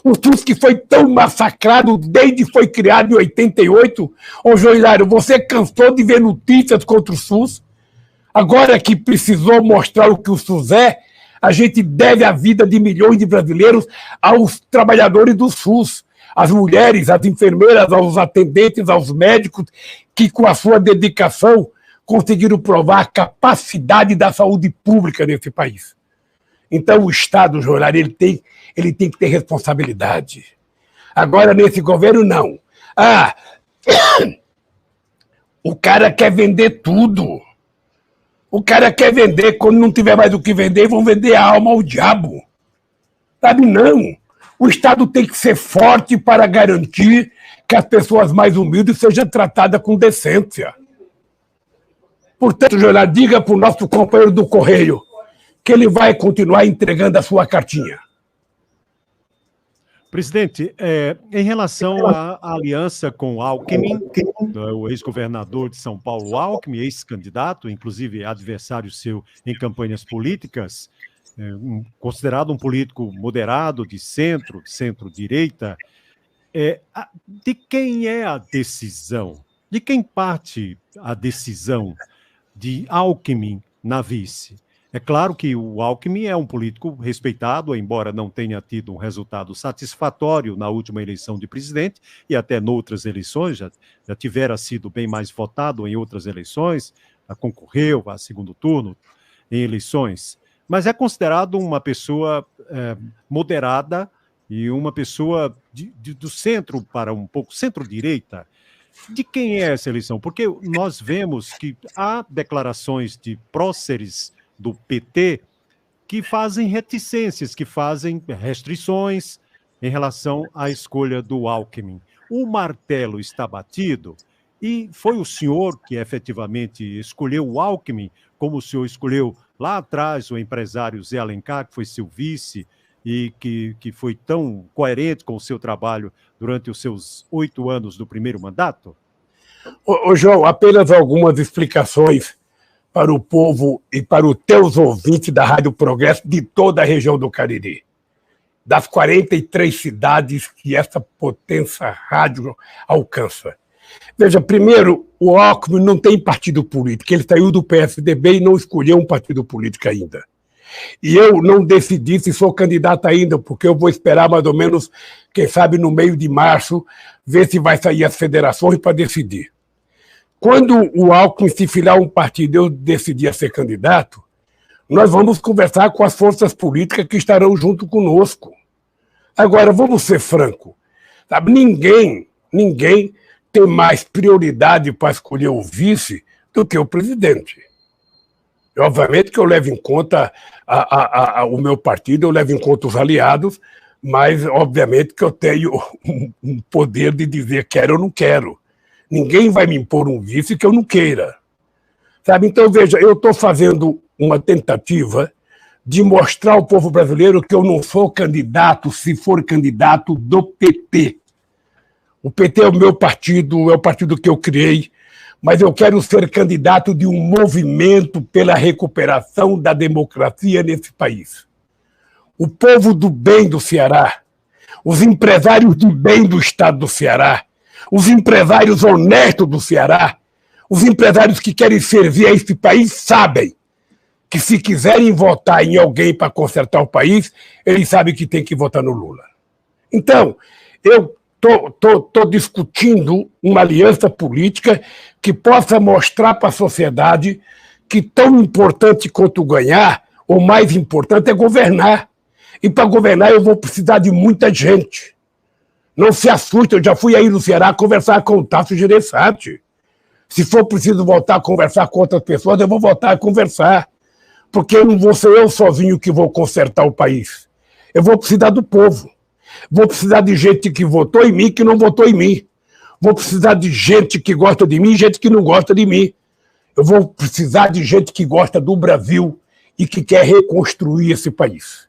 O SUS que foi tão massacrado desde que foi criado em 88. Ô, João Hilário, você cansou de ver notícias contra o SUS? Agora que precisou mostrar o que o SUS é, a gente deve a vida de milhões de brasileiros aos trabalhadores do SUS, às mulheres, às enfermeiras, aos atendentes, aos médicos, que com a sua dedicação conseguiram provar a capacidade da saúde pública nesse país. Então o Estado, João Hilário, ele tem que ter responsabilidade. Agora, nesse governo, não. O cara quer vender tudo. O cara quer vender, quando não tiver mais o que vender, vão vender a alma ao diabo. Sabe, não. O Estado tem que ser forte para garantir que as pessoas mais humildes sejam tratadas com decência. Portanto, João, diga para o nosso companheiro do Correio que ele vai continuar entregando a sua cartinha. Presidente, em relação à aliança com Alckmin, o ex-governador de São Paulo, Alckmin, ex-candidato, inclusive adversário seu em campanhas políticas, considerado um político moderado, de centro-direita, de quem é a decisão? De quem parte a decisão de Alckmin na vice? É claro que o Alckmin é um político respeitado, embora não tenha tido um resultado satisfatório na última eleição de presidente, e até noutras eleições, já tivera sido bem mais votado em outras eleições, concorreu a segundo turno em eleições, mas é considerado uma pessoa moderada e uma pessoa do centro para um pouco centro-direita. De quem é essa eleição? Porque nós vemos que há declarações de próceres do PT que fazem reticências, que fazem restrições em relação à escolha do Alckmin. O martelo está batido e foi o senhor que efetivamente escolheu o Alckmin, como o senhor escolheu lá atrás o empresário Zé Alencar, que foi seu vice e que foi tão coerente com o seu trabalho durante os seus 8 anos do primeiro mandato? Ô João, apenas algumas explicações para o povo e para os teus ouvintes da Rádio Progresso de toda a região do Cariri. Das 43 cidades que essa potência rádio alcança. Veja, primeiro, o Alckmin não tem partido político. Ele saiu do PSDB e não escolheu um partido político ainda. E eu não decidi se sou candidato ainda, porque eu vou esperar mais ou menos, quem sabe, no meio de março, ver se vai sair as federações para decidir. Quando o Alckmin se filiar a um partido e eu decidir a ser candidato, nós vamos conversar com as forças políticas que estarão junto conosco. Agora, vamos ser francos. Sabe, ninguém tem mais prioridade para escolher o vice do que o presidente. E, obviamente que eu levo em conta o meu partido, eu levo em conta os aliados, mas obviamente que eu tenho um poder de dizer quero ou não quero. Ninguém vai me impor um vice que eu não queira. Sabe? Então, veja, eu estou fazendo uma tentativa de mostrar ao povo brasileiro que eu não sou candidato, se for candidato, do PT. O PT é o meu partido, é o partido que eu criei, mas eu quero ser candidato de um movimento pela recuperação da democracia nesse país. O povo do bem do Ceará, os empresários de bem do estado do Ceará, os empresários honestos do Ceará, os empresários que querem servir a esse país sabem que se quiserem votar em alguém para consertar o país, eles sabem que tem que votar no Lula. Então, eu estou discutindo uma aliança política que possa mostrar para a sociedade que tão importante quanto ganhar, ou mais importante, é governar. E para governar eu vou precisar de muita gente. Não se assuste, eu já fui aí no Ceará conversar com o Tasso Gereissati. Se for preciso voltar a conversar com outras pessoas, eu vou voltar a conversar. Porque eu não vou ser eu sozinho que vou consertar o país. Eu vou precisar do povo. Vou precisar de gente que votou em mim e que não votou em mim. Vou precisar de gente que gosta de mim e gente que não gosta de mim. Eu vou precisar de gente que gosta do Brasil e que quer reconstruir esse país.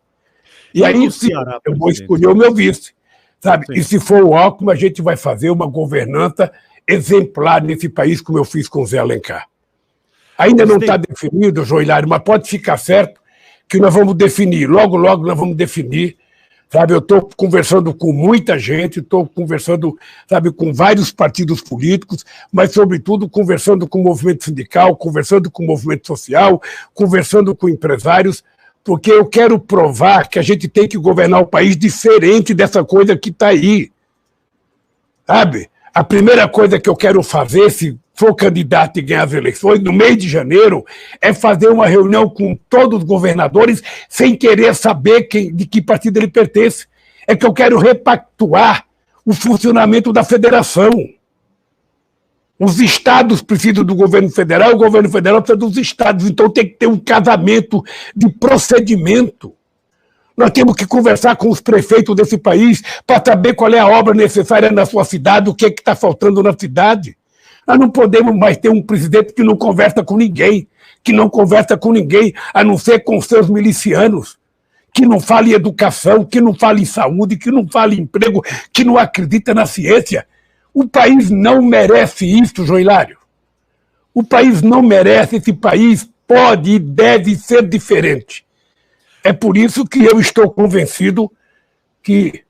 E aí Ceará, eu vou escolher o meu vice. Sabe? E se for o Alckmin, a gente vai fazer uma governança exemplar nesse país, como eu fiz com o Zé Alencar. Ainda não está definido, João Hilário, mas pode ficar certo que nós vamos definir, logo nós vamos definir Sabe, eu estou conversando com muita gente, estou conversando, sabe, com vários partidos políticos, mas, sobretudo, conversando com o movimento sindical, conversando com o movimento social, conversando com empresários, porque eu quero provar que a gente tem que governar o país diferente dessa coisa que está aí. Sabe? A primeira coisa que eu quero fazer, se for candidato e ganhar as eleições, no mês de janeiro, é fazer uma reunião com todos os governadores sem querer saber de que partido ele pertence. É que eu quero repactuar o funcionamento da federação. Os estados precisam do governo federal, o governo federal precisa dos estados. Então tem que ter um casamento de procedimento. Nós temos que conversar com os prefeitos desse país para saber qual é a obra necessária na sua cidade, o que está faltando na cidade. Nós não podemos mais ter um presidente que não conversa com ninguém, a não ser com seus milicianos, que não fala em educação, que não fala em saúde, que não fala em emprego, que não acredita na ciência. O país não merece isso, João Hilário. O país não merece, esse país pode e deve ser diferente. É por isso que eu estou convencido que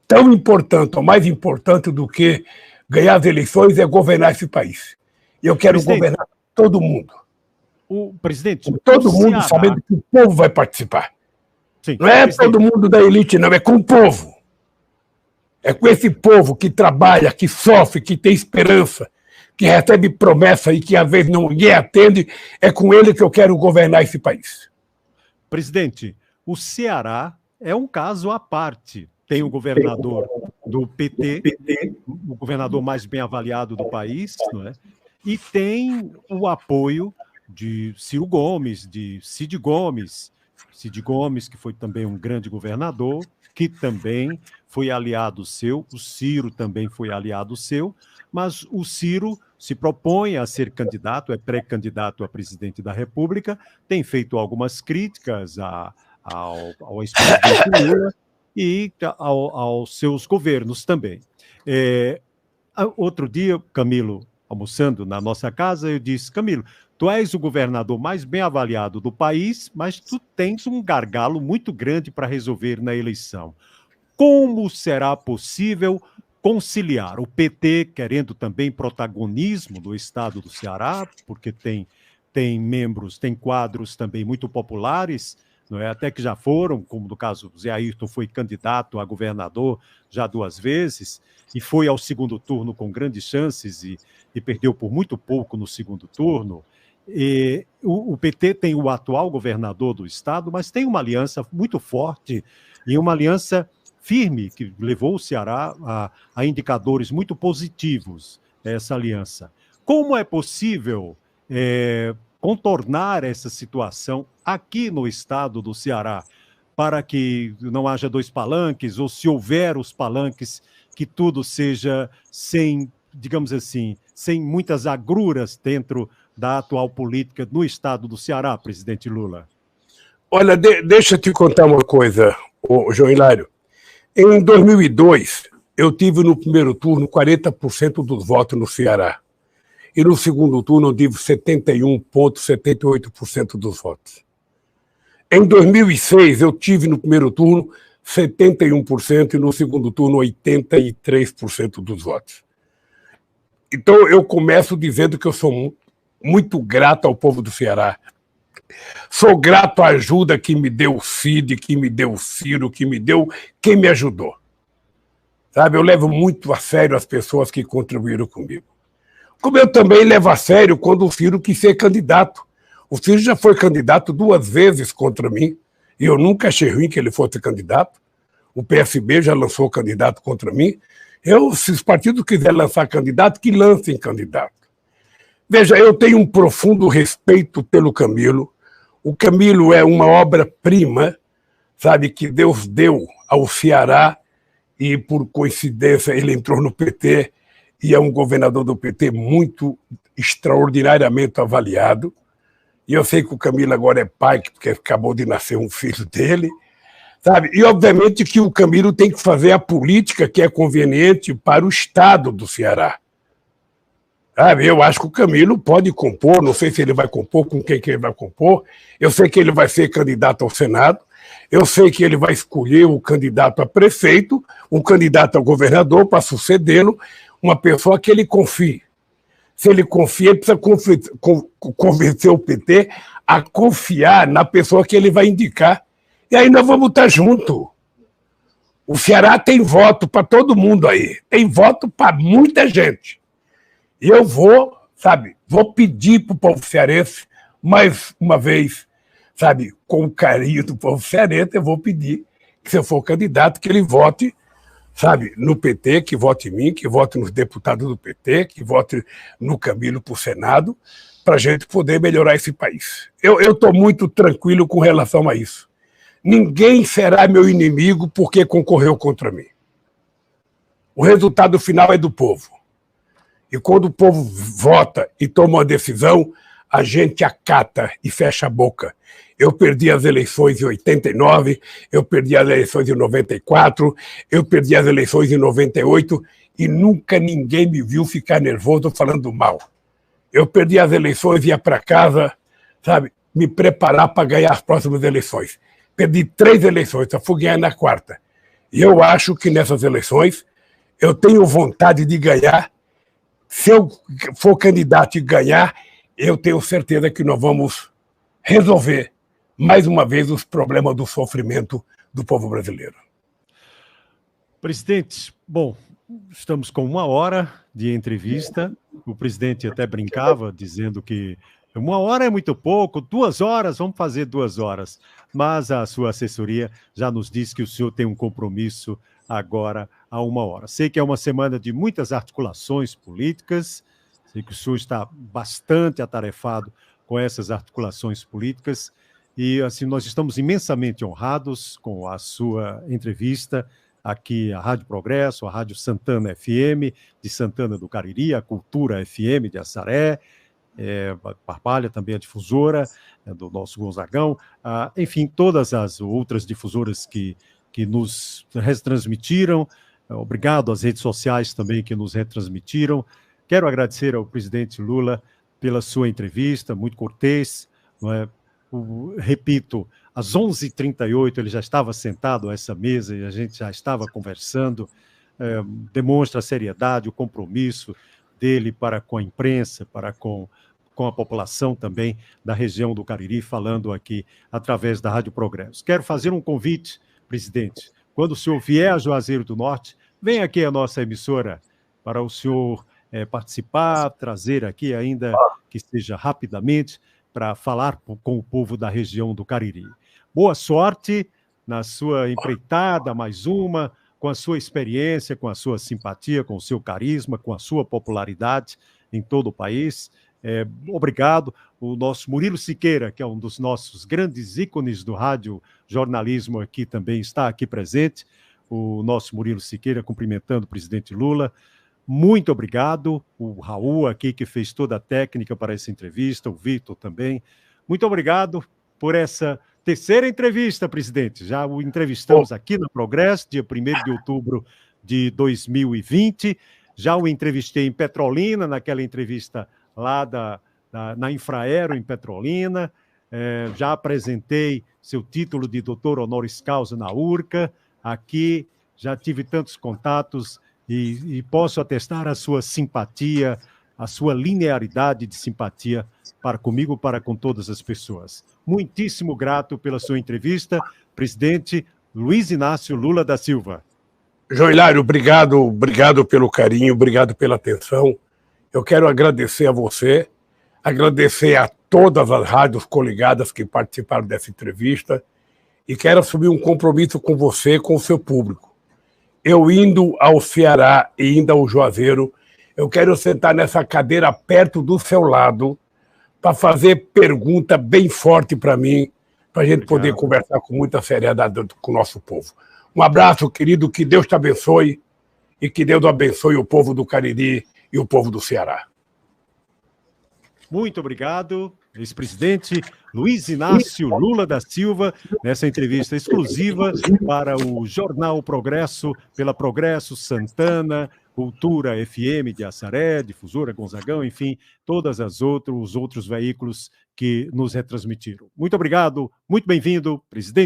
tão importante, ou mais importante do que ganhar as eleições, é governar esse país. E eu quero governar todo mundo. O presidente... Todo mundo sabendo que o povo vai participar. Sim, não é todo mundo da elite, não, é com o povo. É com esse povo que trabalha, que sofre, que tem esperança, que recebe promessa e que às vezes ninguém atende, é com ele que eu quero governar esse país. Presidente, o Ceará é um caso à parte. Tem o governador do PT, o governador mais bem avaliado do país, não é? E tem o apoio de Ciro Gomes, de Cid Gomes, que foi também um grande governador, que também foi aliado seu, o Ciro também foi aliado seu, mas o Ciro se propõe a ser candidato, é pré-candidato a presidente da República, tem feito algumas críticas ao ex-presidente Lula e aos seus governos também. Outro dia, Camilo, almoçando na nossa casa, eu disse, Camilo, tu és o governador mais bem avaliado do país, mas tu tens um gargalo muito grande para resolver na eleição. Como será possível conciliar o PT, querendo também protagonismo do estado do Ceará, porque tem membros, tem quadros também muito populares, não é? Até que já foram, como no caso do Zé Ayrton, foi candidato a governador já 2 vezes, e foi ao segundo turno com grandes chances e perdeu por muito pouco no segundo turno. O PT tem o atual governador do estado, mas tem uma aliança muito forte e uma aliança firme que levou o Ceará a indicadores muito positivos, essa aliança. Como é possível contornar essa situação aqui no estado do Ceará para que não haja 2 palanques, ou se houver os palanques, que tudo seja sem, digamos assim, sem muitas agruras dentro da atual política no estado do Ceará, presidente Lula? Olha, deixa eu te contar uma coisa, João Hilário. Em 2002, eu tive no primeiro turno 40% dos votos no Ceará. E no segundo turno eu tive 71,78% dos votos. Em 2006, eu tive no primeiro turno 71% e no segundo turno 83% dos votos. Então, eu começo dizendo que eu sou muito grato ao povo do Ceará. Sou grato à ajuda que me deu o Cid, que me deu o Ciro, que me deu quem me ajudou. Sabe, eu levo muito a sério as pessoas que contribuíram comigo. Como eu também levo a sério quando o Ciro quis ser candidato. O Ciro já foi candidato 2 vezes contra mim, e eu nunca achei ruim que ele fosse candidato. O PSB já lançou candidato contra mim. Se os partidos quiserem lançar candidato, que lancem candidato. Veja, eu tenho um profundo respeito pelo Camilo. O Camilo é uma obra-prima, sabe, que Deus deu ao Ceará e, por coincidência, ele entrou no PT e é um governador do PT muito extraordinariamente avaliado. E eu sei que o Camilo agora é pai, porque acabou de nascer um filho dele, sabe? E, obviamente, que o Camilo tem que fazer a política que é conveniente para o estado do Ceará. Sabe? Eu acho que o Camilo pode compor, não sei se ele vai compor, com quem que ele vai compor. Eu sei que ele vai ser candidato ao Senado, Eu sei que ele vai escolher o candidato a prefeito, um candidato a governador para sucedê-lo, uma pessoa que ele confie. Se ele confia, ele precisa convencer o PT a confiar na pessoa que ele vai indicar. E aí nós vamos estar juntos. O Ceará tem voto para todo mundo aí. Tem voto para muita gente. E eu vou pedir para o povo cearense, mais uma vez, com o carinho do povo cearense, eu vou pedir que, se eu for candidato, que ele vote, no PT, que vote em mim, que vote nos deputados do PT, que vote no Camilo para o Senado, para a gente poder melhorar esse país. Eu estou muito tranquilo com relação a isso. Ninguém será meu inimigo porque concorreu contra mim. O resultado final é do povo. E quando o povo vota e toma uma decisão, a gente acata e fecha a boca. Eu perdi as eleições em 89, eu perdi as eleições em 94, eu perdi as eleições em 98 e nunca ninguém me viu ficar nervoso falando mal. Eu perdi as eleições e ia para casa, me preparar para ganhar as próximas eleições. Perdi 3 eleições, só fui ganhar na 4ª. E eu acho que nessas eleições eu tenho vontade de ganhar. Se eu for candidato e ganhar, eu tenho certeza que nós vamos resolver, mais uma vez, os problemas do sofrimento do povo brasileiro. Presidente, bom, estamos com 1 hora de entrevista. O presidente até brincava, dizendo que 1 hora é muito pouco, 2 horas, vamos fazer 2 horas. Mas a sua assessoria já nos disse que o senhor tem um compromisso agora a 1 hora. Sei que é uma semana de muitas articulações políticas, sei que o senhor está bastante atarefado com essas articulações políticas e assim nós estamos imensamente honrados com a sua entrevista aqui à Rádio Progresso, a Rádio Santana FM de Santana do Cariri, a Cultura FM de Assaré, Barbalha também a difusora do nosso Gonzagão, enfim, todas as outras difusoras que nos retransmitiram. Obrigado às redes sociais também que nos retransmitiram. Quero agradecer ao presidente Lula pela sua entrevista, muito cortês. Repito, às 11h38 ele já estava sentado a essa mesa e a gente já estava conversando. Demonstra a seriedade, o compromisso dele para com a imprensa, para com a população também da região do Cariri, falando aqui através da Rádio Progresso. Quero fazer um convite, presidente. Quando o senhor vier a Juazeiro do Norte, vem aqui a nossa emissora para o senhor participar, trazer aqui, ainda que seja rapidamente, para falar com o povo da região do Cariri. Boa sorte na sua empreitada, mais uma, com a sua experiência, com a sua simpatia, com o seu carisma, com a sua popularidade em todo o país. Obrigado. O nosso Murilo Siqueira, que é um dos nossos grandes ícones do rádio jornalismo aqui, também está aqui presente. O nosso Murilo Siqueira cumprimentando o presidente Lula. Muito obrigado. O Raul aqui, que fez toda a técnica para essa entrevista, o Vitor também. Muito obrigado por essa terceira entrevista, presidente. Já o entrevistamos aqui no Progresso, dia 1º de outubro de 2020. Já o entrevistei em Petrolina, naquela entrevista lá na Infraero, em Petrolina. Já apresentei seu título de doutor honoris causa na URCA. Aqui já tive tantos contatos e posso atestar a sua simpatia, a sua linearidade de simpatia para comigo, para com todas as pessoas. Muitíssimo grato pela sua entrevista, presidente Luiz Inácio Lula da Silva. João Hilário, obrigado pelo carinho, obrigado pela atenção. Eu quero agradecer a você, agradecer a todas as rádios coligadas que participaram dessa entrevista e quero assumir um compromisso com você, com o seu público. Eu indo ao Ceará e indo ao Juazeiro, eu quero sentar nessa cadeira perto do seu lado para fazer pergunta bem forte para mim, para a gente poder conversar com muita seriedade com o nosso povo. Um abraço, querido, que Deus te abençoe e que Deus abençoe o povo do Cariri e o povo do Ceará. Muito obrigado, ex-presidente Luiz Inácio Lula da Silva, nessa entrevista exclusiva para o Jornal Progresso, pela Progresso Santana, Cultura FM de Assaré, Difusora Gonzagão, enfim, todos os outros veículos que nos retransmitiram. Muito obrigado, muito bem-vindo, presidente.